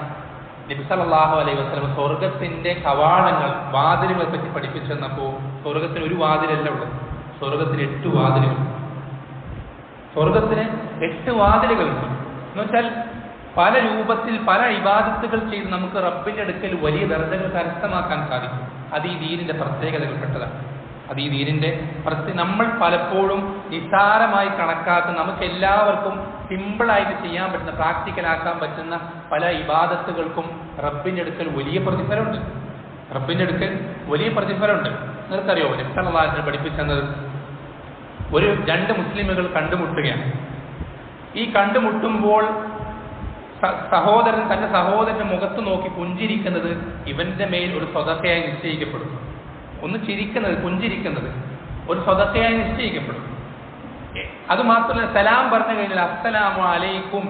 നബി സല്ലല്ലാഹു അലൈഹി വസല്ലം സ്വർഗത്തിന്റെ കവാടങ്ങൾ, വാതിലുകളെ പറ്റി പഠിപ്പിച്ചു തന്നപ്പോൾ സ്വർഗത്തിന് ഒരു വാതിലല്ല ഉള്ളത്, സ്വർഗത്തിന് 8 വാതിലുകൾ. സ്വർഗത്തിന് 8 വാതിലുകളുണ്ട്. എന്ന് വെച്ചാൽ പല രൂപത്തിൽ പല ഇബാദത്തുകൾ ചെയ്ത് നമുക്ക് റബ്ബിന്റെ അടുക്കൽ വലിയ ദർജകൾ കരസ്ഥമാക്കാൻ സാധിക്കും. അത് ഈ ദീനിന്റെ പ്രത്യേകതകൾപ്പെട്ടതാണ്. അത് ഈ ദീനിന്റെ നമ്മൾ പലപ്പോഴും നിസ്സാരമായി കണക്കാക്കുന്ന, നമുക്ക് എല്ലാവർക്കും സിമ്പിളായിട്ട് ചെയ്യാൻ പറ്റുന്ന, പ്രാക്ടിക്കലാക്കാൻ പറ്റുന്ന പല ഇബാദത്തുകൾക്കും റബ്ബിന്റെ അടുക്കൽ വലിയ പ്രതിഫലമുണ്ട്. റബ്ബിന്റെ അടുക്കൽ വലിയ പ്രതിഫലമുണ്ട്. നിങ്ങൾക്കറിയോ, നബി സല്ലല്ലാഹു അലൈഹി വസല്ലം പഠിപ്പിച്ചത്, ഒരു 2 മുസ്ലിമുകൾ കണ്ടുമുട്ടുകയാണ്. ഈ കണ്ടുമുട്ടുമ്പോൾ സഹോദരൻ തന്റെ സഹോദരന്റെ മുഖത്ത് നോക്കി പുഞ്ചിരിക്കുന്നത് ഇവന്റെ മേൽ ഒരു സ്വതക്കയായി നിശ്ചയിക്കപ്പെടും. ഒന്ന് ചിരിക്കുന്നത്, പുഞ്ചിരിക്കുന്നത് ഒരു സ്വതക്കയായി നിശ്ചയിക്കപ്പെടും. അതുമാത്രമല്ല, സലാം പറഞ്ഞു കഴിഞ്ഞാൽ അസ്സലാമു അലൈക്കും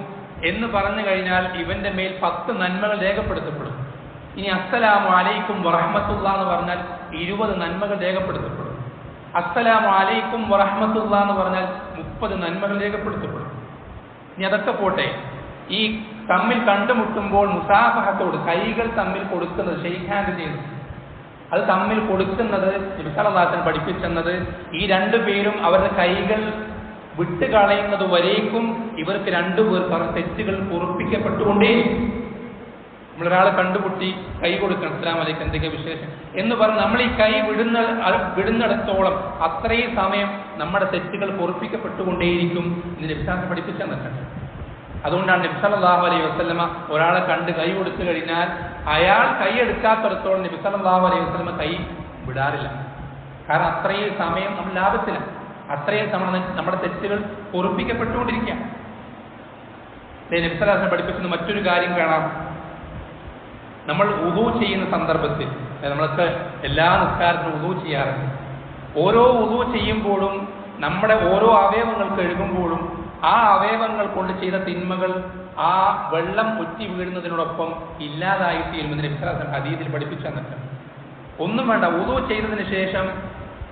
എന്ന് പറഞ്ഞു കഴിഞ്ഞാൽ ഇവന്റെ മേൽ 10 നന്മകൾ രേഖപ്പെടുത്തപ്പെടും. ഇനി അസ്സലാമു അലൈക്കും വറഹ്മത്തുള്ളാഹി എന്ന് പറഞ്ഞാൽ 20 നന്മകൾ രേഖപ്പെടുത്തപ്പെടും. അസ്സലാമു അലൈക്കും വറഹ്മത്തുള്ളാഹി എന്ന് പറഞ്ഞാൽ 30 നന്മകൾ രേഖപ്പെടുത്തപ്പെടും. ഇനി അതൊക്കെ പോട്ടെ, ഈ തമ്മിൽ കണ്ടുമുട്ടുമ്പോൾ മുസാഫഹത്തോട്, കൈകൾ തമ്മിൽ കൊടുക്കുന്നത്, ഷെയ്ക്ക് ഹാൻഡ് ചെയ്യുന്നത്, അത് തമ്മിൽ കൊടുക്കുന്നത് നബി സല്ലല്ലാഹു അലൈഹി വസല്ലം പഠിപ്പിച്ചെന്നത്, ഈ 2 പേരും അവരുടെ കൈകൾ വിട്ടുകളയുന്നത് വരേക്കും ഇവർക്ക് 2 പേർക്ക് അവരുടെ തെറ്റുകൾ പൊറുപ്പിക്കപ്പെട്ടുകൊണ്ടേ. നമ്മളൊരാളെ കണ്ടുമുട്ടി കൈ കൊടുക്കണം, അസ്സലാമു അലൈക്കും, എന്തൊക്കെ വിശേഷം എന്ന് പറഞ്ഞ് നമ്മൾ ഈ കൈ വിടുന്നിടത്തോളം അത്രയും സമയം നമ്മുടെ തെറ്റുകൾ പൊറുപ്പിക്കപ്പെട്ടുകൊണ്ടേയിരിക്കും എന്ന് നബി സല്ലല്ലാഹു പഠിപ്പിച്ചു തന്നിട്ടുണ്ട്. അതുകൊണ്ടാണ് നബി സല്ലല്ലാഹു അലൈഹി വസല്ലമ ഒരാളെ കണ്ട് കൈ കൊടുത്തു കഴിഞ്ഞാൽ അയാൾ കൈ എടുക്കാത്തിടത്തോളം നബി സല്ലല്ലാഹു അലൈഹി വസല്ലമ കൈ വിടാറില്ല. കാരണം അത്രയും സമയം നമ്മൾ ലാഭത്തിലാണ്, അത്രയും സമയം നമ്മുടെ തെറ്റുകൾ പൊറുപ്പിക്കപ്പെട്ടുകൊണ്ടിരിക്കുക. നബി സല്ലല്ലാഹു അലൈഹി വസല്ലം പഠിപ്പിക്കുന്ന മറ്റൊരു കാര്യം കാണാം. നമ്മൾ വുദൂ ചെയ്യുന്ന സന്ദർഭത്തിൽ, നമ്മളൊക്കെ എല്ലാ നിസ്കാരത്തിനും വുദൂ ചെയ്യാറുണ്ട്. ഓരോ വുദൂ ചെയ്യുമ്പോഴും നമ്മുടെ ഓരോ അവയവങ്ങൾ കഴുകുമ്പോഴും ആ അവയവങ്ങൾ കൊണ്ട് ചെയ്ത തിന്മകൾ ആ വെള്ളം ഒറ്റി വീഴുന്നതിനോടൊപ്പം ഇല്ലാതായി തീരുമെന്ന് നബി സല്ലല്ലാഹു അലൈഹി വസല്ലം ഹദീസിൽ പഠിപ്പിച്ചു തന്നിട്ടുണ്ട്. ഒന്നും വേണ്ട, വുദൂ ചെയ്തതിന് ശേഷം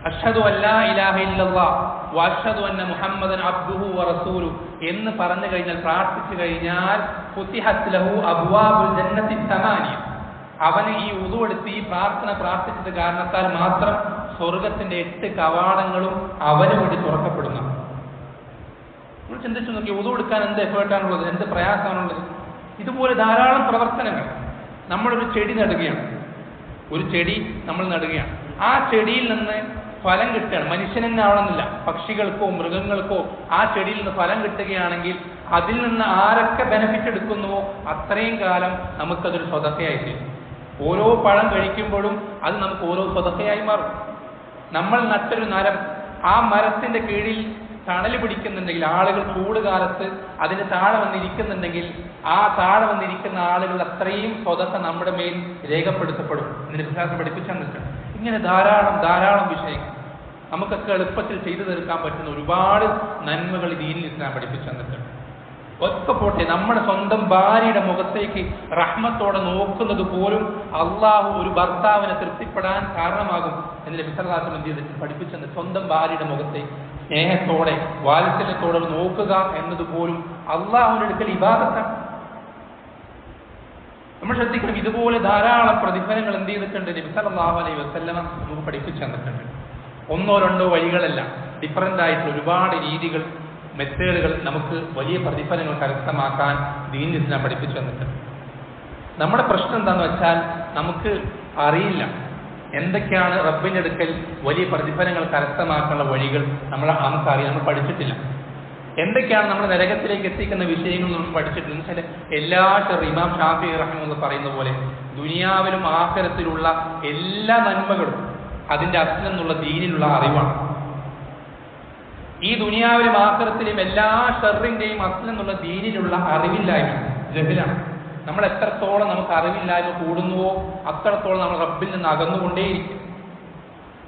അഷ്ഹദു അല്ലാ ഇലാഹ ഇല്ലല്ലാഹ് വഅഷ്ഹദു അന്ന മുഹമ്മദൻ അബ്ദുഹു വറസൂലുഹു എന്ന് പറഞ്ഞു കഴിഞ്ഞാൽ, പ്രാർത്ഥിച്ചു കഴിഞ്ഞാൽ ഫുതിഹത് ലഹു അബ്വാബുൽ ജന്നത്തി തമാനിയ, അവന് ഈ വുദൂ എടുത്ത് ഈ പ്രാർത്ഥന പ്രാർത്ഥിച്ചത് കാരണത്താൽ മാത്രം സ്വർഗത്തിന്റെ 8 കവാടങ്ങളും അവന് വേണ്ടി തുറക്കപ്പെടുന്നു. നമ്മൾ ചിന്തിച്ചു നോക്കി, വുദൂ എടുക്കാൻ എന്ത് എഫേർട്ടാണുള്ളത്, എന്ത് പ്രയാസമാണുള്ളത്. ഇതുപോലെ ധാരാളം പ്രവർത്തനങ്ങൾ. നമ്മളൊരു ചെടി നടുകയാണ്, ഒരു ചെടി നമ്മൾ നടുകയാണ്, ആ ചെടിയിൽ നിന്ന് ഫലം കിട്ടുകയാണ്. മനുഷ്യൻ തന്നെ ആവണമെന്നില്ല, പക്ഷികൾക്കോ മൃഗങ്ങൾക്കോ ആ ചെടിയിൽ നിന്ന് ഫലം കിട്ടുകയാണെങ്കിൽ അതിൽ നിന്ന് ആരൊക്കെ ബെനിഫിറ്റ് എടുക്കുന്നുവോ അത്രയും കാലം നമുക്കതൊരു സ്വതക്കയായി തീരും. ഓരോ പഴം കഴിക്കുമ്പോഴും അത് നമുക്ക് ഓരോ സ്വതക്കയായി മാറും. നമ്മൾ നട്ടൊരു മരം, ആ മരത്തിന്റെ കീഴിൽ തണൽ പിടിക്കുന്നുണ്ടെങ്കിൽ, ആളുകൾ ചൂട് കാലത്ത് അതിന് താഴെ വന്നിരിക്കുന്നുണ്ടെങ്കിൽ ആ താഴെ വന്നിരിക്കുന്ന ആളുകൾ അത്രയും സ്വതക്ക നമ്മുടെ മേൽ രേഖപ്പെടുത്തപ്പെടും എന്ന് വിശ്വാസം പഠിപ്പിച്ചു തന്നിട്ടുണ്ട്. ഇങ്ങനെ ധാരാളം വിഷയങ്ങൾ നമുക്കൊക്കെ എളുപ്പത്തിൽ ചെയ്തു തീർക്കാൻ പറ്റുന്ന ഒരുപാട് നന്മകൾ ദീനിൽ ഇസ്ലാം പഠിപ്പിച്ചു തന്നിട്ടുണ്ട്. ഒക്കെ പോട്ടെ, നമ്മുടെ സ്വന്തം ഭാര്യയുടെ മുഖത്തേക്ക് റഹ്മത്തോടെ നോക്കുന്നത് പോലും അള്ളാഹു ഒരു ഭർത്താവിനെ തൃപ്തിപ്പെടാൻ കാരണമാകും എന്ന് നബി സല്ലല്ലാഹു അലൈഹി വസല്ലം ചെയ്തിട്ട് പഠിപ്പിച്ചത്. സ്വന്തം ഭാര്യയുടെ മുഖത്തേക്ക് സ്നേഹത്തോടെ വാത്സല്യത്തോടെ നോക്കുക എന്നത് പോലും അള്ളാഹുവിന്റെ അടുക്കൽ ഇബാദത്താണ്. നമ്മൾ ശ്രദ്ധിക്കണം, ഇതുപോലെ ധാരാളം പ്രതിഫലങ്ങൾ എന്ത് ചെയ്തിട്ടുണ്ട് നബി സല്ലല്ലാഹു അലൈഹി വസല്ലം നമുക്ക് പഠിപ്പിച്ചു തന്നിട്ടുണ്ട്. 1-2 വഴികളല്ല, ഡിഫറൻ്റ് ആയിട്ടുള്ള ഒരുപാട് രീതികൾ, മെത്തേഡുകൾ നമുക്ക് വലിയ പ്രതിഫലങ്ങൾ കരസ്ഥമാക്കാൻ ദീനുൽ ഇസ്ലാം പഠിപ്പിച്ചു തന്നിട്ടുണ്ട്. നമ്മുടെ പ്രശ്നം എന്താണെന്ന് വെച്ചാൽ നമുക്ക് അറിയില്ല എന്തൊക്കെയാണ് റബ്ബിന്റെ അടുക്കൽ വലിയ പ്രതിഫലങ്ങൾ കരസ്ഥമാക്കാനുള്ള വഴികൾ നമുക്കറിയാം, നമ്മൾ പഠിച്ചിട്ടില്ല. എന്തൊക്കെയാണ് നമ്മൾ നരകത്തിലേക്ക് എത്തിക്കുന്ന വിഷയങ്ങൾ നമ്മൾ പഠിച്ചിട്ടില്ല. എന്ന് വെച്ചാൽ എല്ലാ ഇമാം ഷാഫി റഹിമഹുല്ലാഹ് പറയുന്ന പോലെ ദുനിയാവിലും ആഖിറത്തിലുള്ള എല്ലാ നന്മകളും അതിന്റെ അസ്ൽ എന്നുള്ള ദീനിലുള്ള അറിവാണ്. ഈ ദുനിയാവിലും ആഖിറത്തിലും എല്ലാ ഷർറിന്റെയും അസ്ൽ എന്നുള്ള ദീനിലുള്ള അറിവില്ലായ്മ, ജഹലാണ്. നമ്മൾ എത്രത്തോളം നമുക്ക് അറിവില്ലായ്മ കൂടുന്നുവോ അത്രത്തോളം നമ്മൾ റബ്ബിൽ നിന്ന് അകന്നുകൊണ്ടേയിരിക്കും.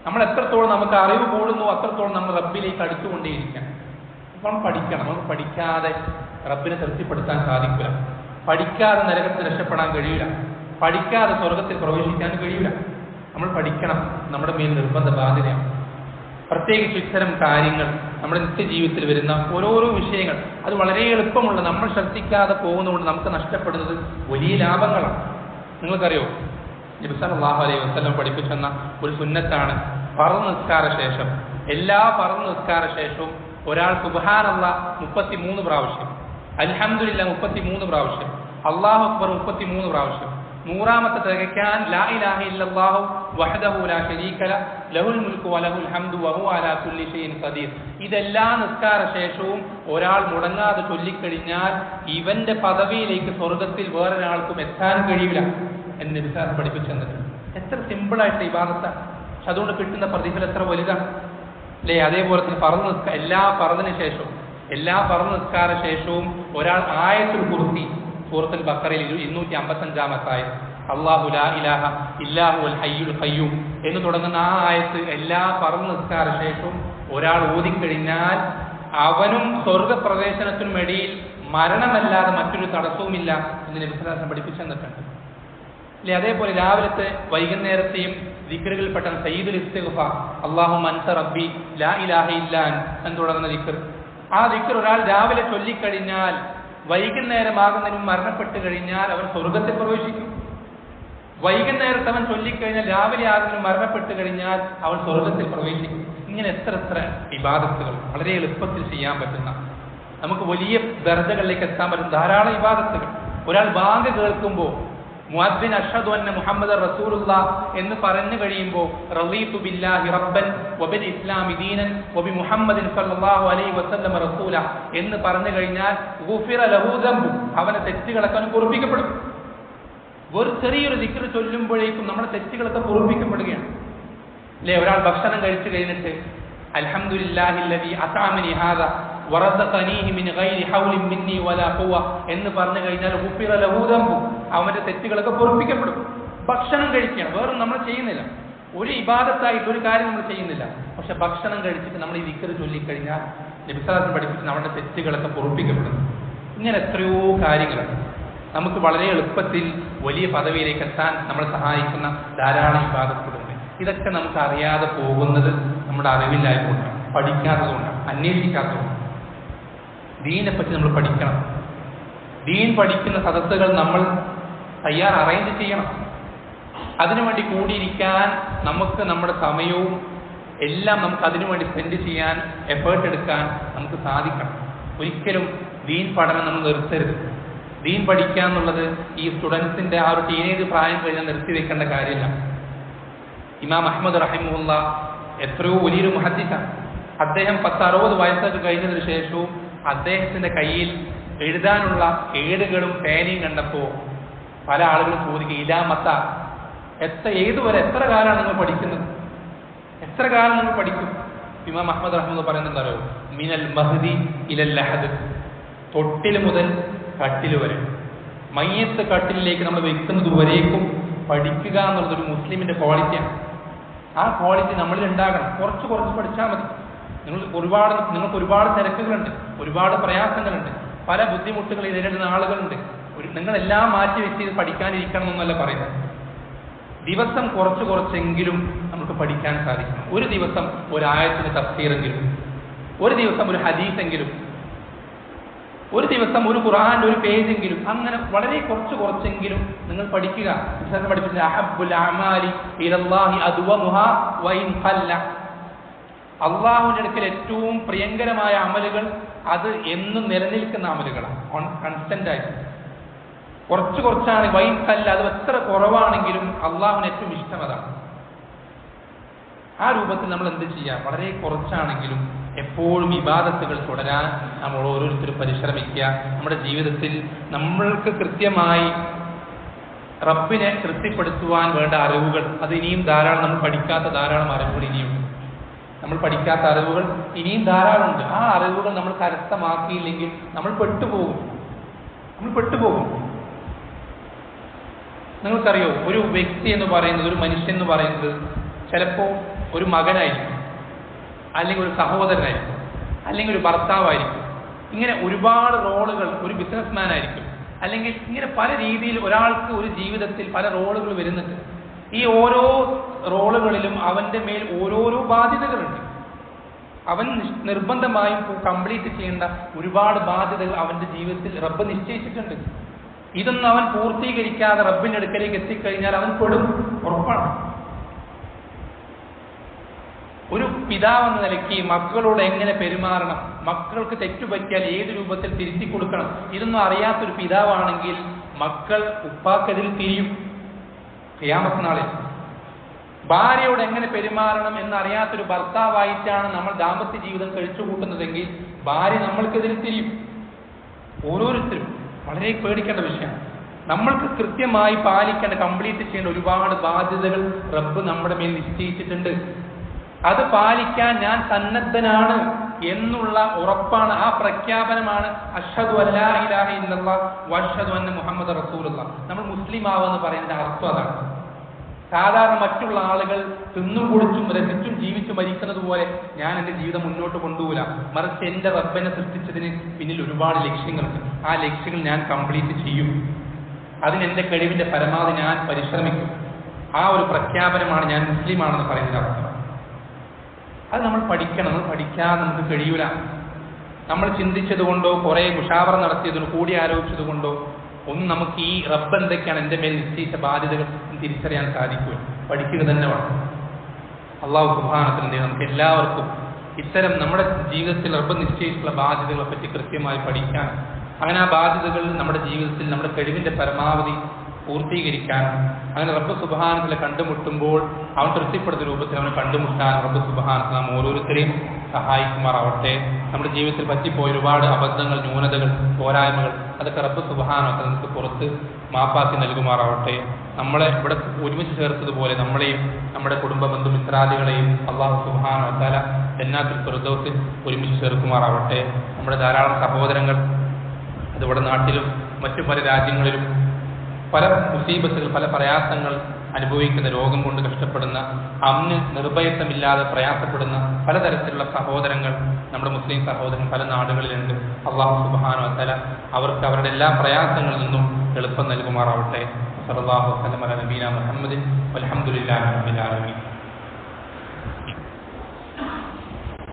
നമ്മൾ എത്രത്തോളം നമുക്ക് അറിവ് കൂടുന്നുവോ അത്രത്തോളം നമ്മൾ റബ്ബിലേക്ക് അടുത്തുകൊണ്ടേയിരിക്കാം. അപ്പം പഠിക്കണം. നമുക്ക് പഠിക്കാതെ റബ്ബിനെ തൃപ്തിപ്പെടുത്താൻ സാധിക്കില്ല. പഠിക്കാതെ നരകത്തിൽ രക്ഷപ്പെടാൻ കഴിയില്ല. പഠിക്കാതെ സ്വർഗത്തിൽ പ്രവേശിക്കാൻ കഴിയില്ല. നമ്മൾ പഠിക്കണം, നമ്മുടെ മേൽ നിർബന്ധ ബാധ്യതയാണ്. പ്രത്യേകിച്ച് ഇത്തരം കാര്യങ്ങൾ നമ്മുടെ നിത്യജീവിതത്തിൽ വരുന്ന ഓരോരോ വിഷയങ്ങൾ അത് വളരെ എളുപ്പമുള്ള, നമ്മൾ ശ്രദ്ധിക്കാതെ പോകുന്നതുകൊണ്ട് നമുക്ക് നഷ്ടപ്പെടുന്നത് വലിയ ലാഭങ്ങളാണ്. നിങ്ങൾക്കറിയോ, നബി സല്ലല്ലാഹു അലൈഹി വസല്ലം പഠിപ്പിച്ചെന്ന ഒരു സുന്നത്താണ് ഫർദ് നിസ്കാര ശേഷം, എല്ലാ ഫർദ് നിസ്കാര ശേഷവും ഒരാൾ സുബ്ഹാനല്ലാഹ് 33 പ്രാവശ്യം, അൽഹംദുലില്ലാഹ് 33 പ്രാവശ്യം, അല്ലാഹു അക്ബർ 33 പ്രാവശ്യം, 100ാമത്തെ തികയ്ക്കാൻ ലാ ഇലാഹ ഇല്ലല്ലാഹു വഹ്ദഹു ലാ ശരീക ലഹുൽ മുൽക്കു വലഹുൽ ഹംദു വഹുവ അലാ കുല്ലി ഷൈഇൻ ഖദീർ. ഇതെല്ലാ നിസ്കാര ശേഷവും ഒരാൾ മുടങ്ങാതെ ചൊല്ലിക്കഴിഞ്ഞാൽ ഇവന്റെ പദവിയിലേക്ക് സ്വർഗത്തിൽ വേറൊരാൾക്കും എത്താൻ കഴിയില്ല എന്ന് നബി സല്ലല്ലാഹു പഠിപ്പിച്ചു തന്നിട്ടുണ്ട്. എത്ര സിമ്പിളായിട്ട് ഇബാദത്താണ്. പക്ഷെ അതുകൊണ്ട് കിട്ടുന്ന പ്രതിഫലം എത്ര വലുതാണ് അല്ലേ? അതേപോലെ തന്നെ എല്ലാ ഫർദിന് ശേഷവും, എല്ലാ ഫർദ് നിസ്കാര ശേഷവും ഒരാൾ ആയത്തുൽ കുർസി, സൂറത്തുൽ ബഖറയിൽ 255-ാമത്തെ ആയത്ത്, അല്ലാഹു ലാ ഇലാഹ ഇല്ലാഹുൽ ഹയ്യുൽ ഖയ്യൂം എന്ന് തുടങ്ങുന്ന ആ ആയത്ത് എല്ലാ ഫർദ് നിസ്കാര ശേഷവും ഒരാൾ ഓതിക്കഴിഞ്ഞാൽ അവനും സ്വർഗപ്രവേശനത്തിനും ഇടയിൽ മരണമല്ലാതെ മറ്റൊരു തടസ്സവുമില്ല എന്ന് നബി സല്ലല്ലാഹു അലൈഹി വസല്ലം പഠിപ്പിച്ചു തന്നിട്ടുണ്ട് അല്ലേ? അതേപോലെ രാവിലത്തെ വൈകുന്നേരത്തെയും ദിക്റുകളിൽപ്പെട്ട സയ്യിദുൽ ഇസ്തിഗ്ഫാർ, അല്ലാഹുമ്മ അൻത റബ്ബി ലാ ഇലാഹ ഇല്ലാ അൻത എന്ന് തുടങ്ങുന്ന ദിക്ർ, ആ ദിക്ർ ഒരാൾ രാവിലെ ചൊല്ലിക്കഴിഞ്ഞാൽ വൈകുന്നേരമാകുന്നതിനും മരണപ്പെട്ട് കഴിഞ്ഞാൽ അവൻ സ്വർഗത്തിൽ പ്രവേശിക്കും. വൈകുന്നേരത്ത് അവൻ ചൊല്ലിക്കഴിഞ്ഞാൽ രാവിലെ ആകുന്നതിനും മരണപ്പെട്ട് കഴിഞ്ഞാൽ അവൻ സ്വർഗത്തിൽ പ്രവേശിക്കും. ഇങ്ങനെ എത്ര ഇബാദത്തുകൾ വളരെ എളുപ്പത്തിൽ ചെയ്യാൻ പറ്റുന്ന, നമുക്ക് വലിയ ദർജകളിലേക്ക് എത്താൻ പറ്റുന്ന ധാരാളം ഇബാദത്തുകൾ. ഒരാൾ ബാങ്ക് കേൾക്കുമ്പോൾ മുഅദ്ദിൻ അഷ്ഹദു അന്ന മുഹമ്മദൻ റസൂലുള്ളാഹ് എന്ന് പറഞ്ഞു കഴിയുമ്പോൾ റളീതു ബില്ലാഹി റബ്ബൻ വബിൽ ഇസ്ലാമി ദീനൻ വബി മുഹമ്മദിൻ സല്ലല്ലാഹു അലൈഹി വസല്ലം റസൂല എന്ന് പറഞ്ഞു കഴിഞ്ഞാൽ ഗുഫിറ ലഹു ദംബു, അവന്റെ തെറ്റുകളൊക്കെ അവന് പൊറുപ്പിക്കപ്പെടും. ഒരു ചെറിയൊരു ദിക്ർ ചൊല്ലുമ്പോഴേക്കും നമ്മുടെ തെറ്റുകളൊക്കെ പൊറുപ്പിക്കപ്പെടുകയാണ് അല്ലേ? ഒരാൾ ഭക്ഷണം കഴിച്ചു കഴിഞ്ഞിട്ട് അൽഹംദുലില്ലാഹില്ലദീ അത്അമനി ഹാദാ വറസഖനീഹി മിൻ ഗൈരി ഹൗലിൻ മിന്നി വലാ ഖുവ എന്ന് പറഞ്ഞു കഴിഞ്ഞാൽ ഗുഫിറ ലഹു ദംബു, അവന്റെ തെറ്റുകളൊക്കെ പൊറുപ്പിക്കപ്പെടും. ഭക്ഷണം കഴിക്കണം, വേറൊന്നും നമ്മൾ ചെയ്യുന്നില്ല, ഒരു ഇബാദത്തായിട്ട് ഒരു കാര്യം നമ്മൾ ചെയ്യുന്നില്ല. പക്ഷെ ഭക്ഷണം കഴിച്ചിട്ട് നമ്മൾ ഈ ദിക്ർ ചൊല്ലിക്കഴിഞ്ഞാൽ നബി സല്ലല്ലാഹു അലൈഹി വസല്ലം പഠിപ്പിച്ച് നമ്മുടെ തെറ്റുകളൊക്കെ പൊറുപ്പിക്കപ്പെടും. ഇങ്ങനെ എത്രയോ കാര്യങ്ങളുണ്ട്. നമുക്ക് വളരെ എളുപ്പത്തിൽ വലിയ പദവിയിലേക്ക് എത്താൻ നമ്മളെ സഹായിക്കുന്ന ധാരാളം ഇബാദത്തുകളുണ്ട്. ഇതൊക്കെ നമുക്ക് അറിയാതെ പോകുന്നത് നമ്മുടെ അറിവില്ലായ്മകൊണ്ടാണ്, പഠിക്കാത്തതുകൊണ്ടാണ്, അന്വേഷിക്കാത്തതുകൊണ്ടാണ്. ദീനെപ്പറ്റി നമ്മൾ പഠിക്കണം. ദീൻ പഠിക്കുന്ന സദസ്സുകൾ നമ്മൾ അറേഞ്ച് ചെയ്യണം. അതിനുവേണ്ടി കൂടിയിരിക്കാൻ നമുക്ക് നമ്മുടെ സമയവും എല്ലാം നമുക്ക് അതിനുവേണ്ടി സ്പെൻഡ് ചെയ്യാൻ, എഫേർട്ട് എടുക്കാൻ നമുക്ക് സാധിക്കണം. ഒരിക്കലും ദീൻ പഠനം നമ്മൾ നിർത്തരുത്. ദീൻ പഠിക്കുക എന്നുള്ളത് ഈ സ്റ്റുഡൻസിന്റെ ആ ഒരു ടീനേജ് പ്രായം കഴിഞ്ഞാൽ നിർത്തിവെക്കേണ്ട കാര്യമില്ല. ഇമാം അഹ്മദ് റഹിമഹുല്ലാഹ് എത്രയോ വലിയൊരു മുഹദ്ദിസാണ്. അദ്ദേഹം 10-60 വയസ്സൊക്കെ കഴിഞ്ഞതിന് ശേഷവും അദ്ദേഹത്തിന്റെ കയ്യിൽ എഴുതാനുള്ള ഏടുകളും പേനയും കണ്ടപ്പോൾ പല ആളുകളും ചോദിക്കുക, ഇലാമത്ത, ഏതുവരെ, എത്ര കാലമാണ് നിങ്ങൾ പഠിക്കുന്നത്, എത്ര കാലം നിങ്ങൾ പഠിക്കും? ഇമാം അഹ്മദ് റഹിമഹുല്ലാഹ് പറയുന്നത് അറിയോ? മിനൽ മഹ്ദി ഇലൽ ലഹദ്, തൊട്ടിൽ മുതൽ കട്ടിൽ വരെ, മയ്യത്ത് കട്ടിലേക്ക് നമ്മൾ വെക്കുന്നത് വരേക്കും പഠിക്കുക എന്നുള്ളതൊരു മുസ്ലിമിന്റെ ക്വാളിറ്റിയാണ്. ആ ക്വാളിറ്റി നമ്മളിൽ ഉണ്ടാകണം. കുറച്ച് പഠിച്ചാൽ മതി. നിങ്ങൾക്ക് ഒരുപാട് തിരക്കുകളുണ്ട്, ഒരുപാട് പ്രയാസങ്ങളുണ്ട്, പല ബുദ്ധിമുട്ടുകൾ നേരിടുന്ന ആളുകളുണ്ട്. നിങ്ങളെല്ലാം മാറ്റി വെച്ച് ഇത് പഠിക്കാനിരിക്കണം എന്നല്ല പറയുന്നത്. ദിവസം കുറച്ചെങ്കിലും നമുക്ക് പഠിക്കാൻ സാധിക്കണം. ഒരു ദിവസം ഒരായത്തിന് തഫ്സീറെങ്കിലും, ഒരു ദിവസം ഒരു ഹദീസെങ്കിലും, ഒരു ദിവസം ഒരു ഖുർആന്റെ ഒരു പേജെങ്കിലും, അങ്ങനെ വളരെ കുറച്ചെങ്കിലും നിങ്ങൾ പഠിക്കുക. പഠിപ്പിച്ച അഹബ്ബുൽ അഅമാലി ഇലല്ലാഹി അദ്വമുഹാ വഇൻ ഖല്ല, അള്ളാഹുവിന്റെ അടുക്കൽ ഏറ്റവും പ്രിയങ്കരമായ അമലുകൾ അത് എന്നും നിലനിൽക്കുന്ന അമലുകളാണ്, കൺസ്റ്റന്റ് ആയിട്ട്. കുറച്ചാണ് വൈൻ കല്ല, അത് എത്ര കുറവാണെങ്കിലും അള്ളാഹുവിന് ഏറ്റവും ഇഷ്ടം അതാണ്. ആ രൂപത്തിൽ നമ്മൾ എന്ത് ചെയ്യാം? വളരെ കുറച്ചാണെങ്കിലും എപ്പോഴും ഇബാദത്തുകൾ തുടരാൻ നമ്മൾ ഓരോരുത്തരും പരിശ്രമിക്കുക. നമ്മുടെ ജീവിതത്തിൽ നമ്മൾക്ക് കൃത്യമായി റബ്ബിനെ തൃപ്തിപ്പെടുത്തുവാൻ വേണ്ട അറിവുകൾ അത് ഇനിയും ധാരാളം, നമ്മൾ പഠിക്കാത്ത ധാരാളം അറിവുകൾ ഇനിയുണ്ട്. നമ്മൾ പഠിക്കാത്ത അറിവുകൾ ഇനിയും ധാരാളമുണ്ട്. ആ അറിവുകൾ നമ്മൾ കരസ്ഥമാക്കിയില്ലെങ്കിൽ നമ്മൾ പെട്ടുപോകും. നിങ്ങൾക്കറിയോ, ഒരു വ്യക്തി എന്ന് പറയുന്നത്, ഒരു മനുഷ്യൻ എന്ന് പറയുന്നത് ചിലപ്പോൾ ഒരു മകനായിരിക്കും, അല്ലെങ്കിൽ ഒരു സഹോദരനായിരിക്കും, അല്ലെങ്കിൽ ഒരു ഭർത്താവായിരിക്കും. ഇങ്ങനെ ഒരുപാട് റോളുകൾ, ഒരു ബിസിനസ്മാൻ ആയിരിക്കും, അല്ലെങ്കിൽ ഇങ്ങനെ പല രീതിയിൽ ഒരാൾക്ക് ഒരു ജീവിതത്തിൽ പല റോളുകൾ വരുന്നുണ്ട്. ഈ ഓരോ റോളുകളിലും അവൻ്റെ മേൽ ഓരോരോ ബാധ്യതകളുണ്ട്. അവൻ നിർബന്ധമായും കംപ്ലീറ്റ് ചെയ്യേണ്ട ഒരുപാട് ബാധ്യതകൾ അവൻ്റെ ജീവിതത്തിൽ റബ്ബ് നിശ്ചയിച്ചിട്ടുണ്ട്. ഇതൊന്നും അവൻ പൂർത്തീകരിക്കാതെ റബ്ബിൻ്റെ അടുക്കലേക്ക് എത്തിക്കഴിഞ്ഞാൽ അവൻ പെടും, ഉറപ്പാണ്. ഒരു പിതാവെന്ന നിലയ്ക്ക് മക്കളോട് എങ്ങനെ പെരുമാറണം, മക്കൾക്ക് തെറ്റുപറ്റിയാൽ ഏത് രൂപത്തിൽ തിരുത്തി കൊടുക്കണം, ഇതൊന്നും അറിയാത്തൊരു പിതാവാണെങ്കിൽ മക്കൾ ഉപ്പാക്കെതിൽ തിരിയും ഖിയാമത്ത് നാളിൽ. ഭാര്യയോട് എങ്ങനെ പെരുമാറണം എന്നറിയാത്തൊരു ഭർത്താവായിട്ടാണ് നമ്മൾ ദാമ്പത്യ ജീവിതം കഴിച്ചു കൂട്ടുന്നതെങ്കിൽ ഭാര്യ നമ്മൾക്കെതിരെ തിരിയും. ഓരോരുത്തരും വളരെ പേടിക്കേണ്ട വിഷയമാണ്. നമ്മൾക്ക് കൃത്യമായി പാലിക്കേണ്ട, കംപ്ലീറ്റ് ചെയ്യേണ്ട ഒരുപാട് ബാധ്യതകൾ റബ്ബ് നമ്മുടെ മേൽ നിശ്ചയിച്ചിട്ടുണ്ട്. അത് പാലിക്കാൻ ഞാൻ സന്നദ്ധനാണ് എന്നുള്ള ഉറപ്പാണ്, ആ പ്രഖ്യാപനമാണ് അഷ്ഹദു അല്ലാ ഇലാഹ ഇല്ലല്ലാഹ് വഅഷ്ഹദു അന്ന മുഹമ്മദ് റസൂലുള്ളാഹ്. നമ്മൾ മുസ്ലിം ആവെന്ന് പറയുന്നതിന്റെ അർത്ഥം അതാണ്. സാധാരണ മറ്റുള്ള ആളുകൾ തിന്നും കുടിച്ചും രസിച്ചും ജീവിച്ചു മരിക്കുന്നത് പോലെ ഞാൻ എൻ്റെ ജീവിതം മുന്നോട്ട് കൊണ്ടുപോകില്ല. മറിച്ച് എൻ്റെ റബ്ബനെ സൃഷ്ടിച്ചതിന് പിന്നിൽ ഒരുപാട് ലക്ഷ്യങ്ങളുണ്ട്. ആ ലക്ഷ്യങ്ങൾ ഞാൻ കംപ്ലീറ്റ് ചെയ്യും. അതിനെൻ്റെ കഴിവിൻ്റെ പരമാവധി ഞാൻ പരിശ്രമിക്കും. ആ ഒരു പ്രഖ്യാപനമാണ് ഞാൻ മുസ്ലിമാണെന്ന് പറയുന്നതിന്റെ അർത്ഥം. അത് നമ്മൾ പഠിക്കണം. നമ്മൾ പഠിക്കാതെ നമുക്ക് കഴിയൂല. നമ്മൾ ചിന്തിച്ചത് കൊണ്ടോ കുറേ മുഷാവറ നടത്തിയതുകൊണ്ടോ കൂടി ആലോചിച്ചത് കൊണ്ടോ ഒന്നും നമുക്ക് ഈ റബ്ബ് എന്തൊക്കെയാണ് എൻ്റെ മേൽ നിശ്ചയിച്ച ബാധ്യതകൾ തിരിച്ചറിയാൻ സാധിക്കുക. പഠിക്കുക തന്നെ വേണം. അള്ളാഹു സുബ്ഹാനഹു നമുക്ക് എല്ലാവർക്കും ഇത്തരം നമ്മുടെ ജീവിതത്തിൽ റബ്ബ് നിശ്ചയിച്ചിട്ടുള്ള ബാധ്യതകളെ പറ്റി കൃത്യമായി പഠിക്കാൻ, അങ്ങനെ ആ ബാധ്യതകൾ നമ്മുടെ ജീവിതത്തിൽ നമ്മുടെ കഴിവിൻ്റെ പരമാവധി പൂർത്തീകരിക്കാനും, അങ്ങനെ റബ്ബ് സുബ്ഹാനഹു കണ്ടുമുട്ടുമ്പോൾ അവൻ തൃപ്തിപ്പെടുന്ന രൂപത്തിൽ അവനെ കണ്ടുമുട്ടാൻ റബ്ബ് സുബ്ഹാനഹു നാം ഓരോരുത്തരെയും സഹായിക്കുമാറാവട്ടെ. നമ്മുടെ ജീവിതത്തിൽ പറ്റിപ്പോയ ഒരുപാട് അബദ്ധങ്ങൾ, ന്യൂനതകൾ, പോരായ്മകൾ അതൊക്കെ റബ്ബ് സുബ്ഹാനഹു നമുക്ക് പുറത്ത് മാപ്പാക്കി നൽകുമാറാവട്ടെ. നമ്മളെ ഇവിടെ ഒരുമിച്ച് ചേർത്തതുപോലെ നമ്മളെയും നമ്മുടെ കുടുംബ ബന്ധുമിത്രാദികളെയും അല്ലാഹു സുബ്ഹാനഹു വതആല ജന്നാത്തുൽ ഫിർദൗസിൽ ഒരുമിച്ച് ചേർക്കുമാറാവട്ടെ. നമ്മുടെ ധാരാളം സഹോദരങ്ങൾ അതിവിടെ നാട്ടിലും മറ്റു പല രാജ്യങ്ങളിലും പല മുസീബത്തുകൾ, പല പ്രയാസങ്ങൾ അനുഭവിക്കുന്ന, രോഗം കൊണ്ട് കഷ്ടപ്പെടുന്ന, അന്ന് നിർഭയത്വമില്ലാതെ പ്രയാസപ്പെടുന്ന പലതരത്തിലുള്ള സഹോദരങ്ങൾ, നമ്മുടെ മുസ്ലിം സഹോദരൻ പല നാടുകളിലുണ്ട്. അല്ലാഹു സുബ്ഹാനഹു വതആല അവർക്ക് അവരുടെ എല്ലാ പ്രയാസങ്ങളിൽ നിന്നും എളുപ്പം നൽകുമാറാവട്ടെ. സല്ലല്ലാഹു അലൈഹി വസല്ലം നബീന മുഹമ്മദിൻ വൽഹംദുലില്ലാഹി റബ്ബിൽ ആലമീൻ.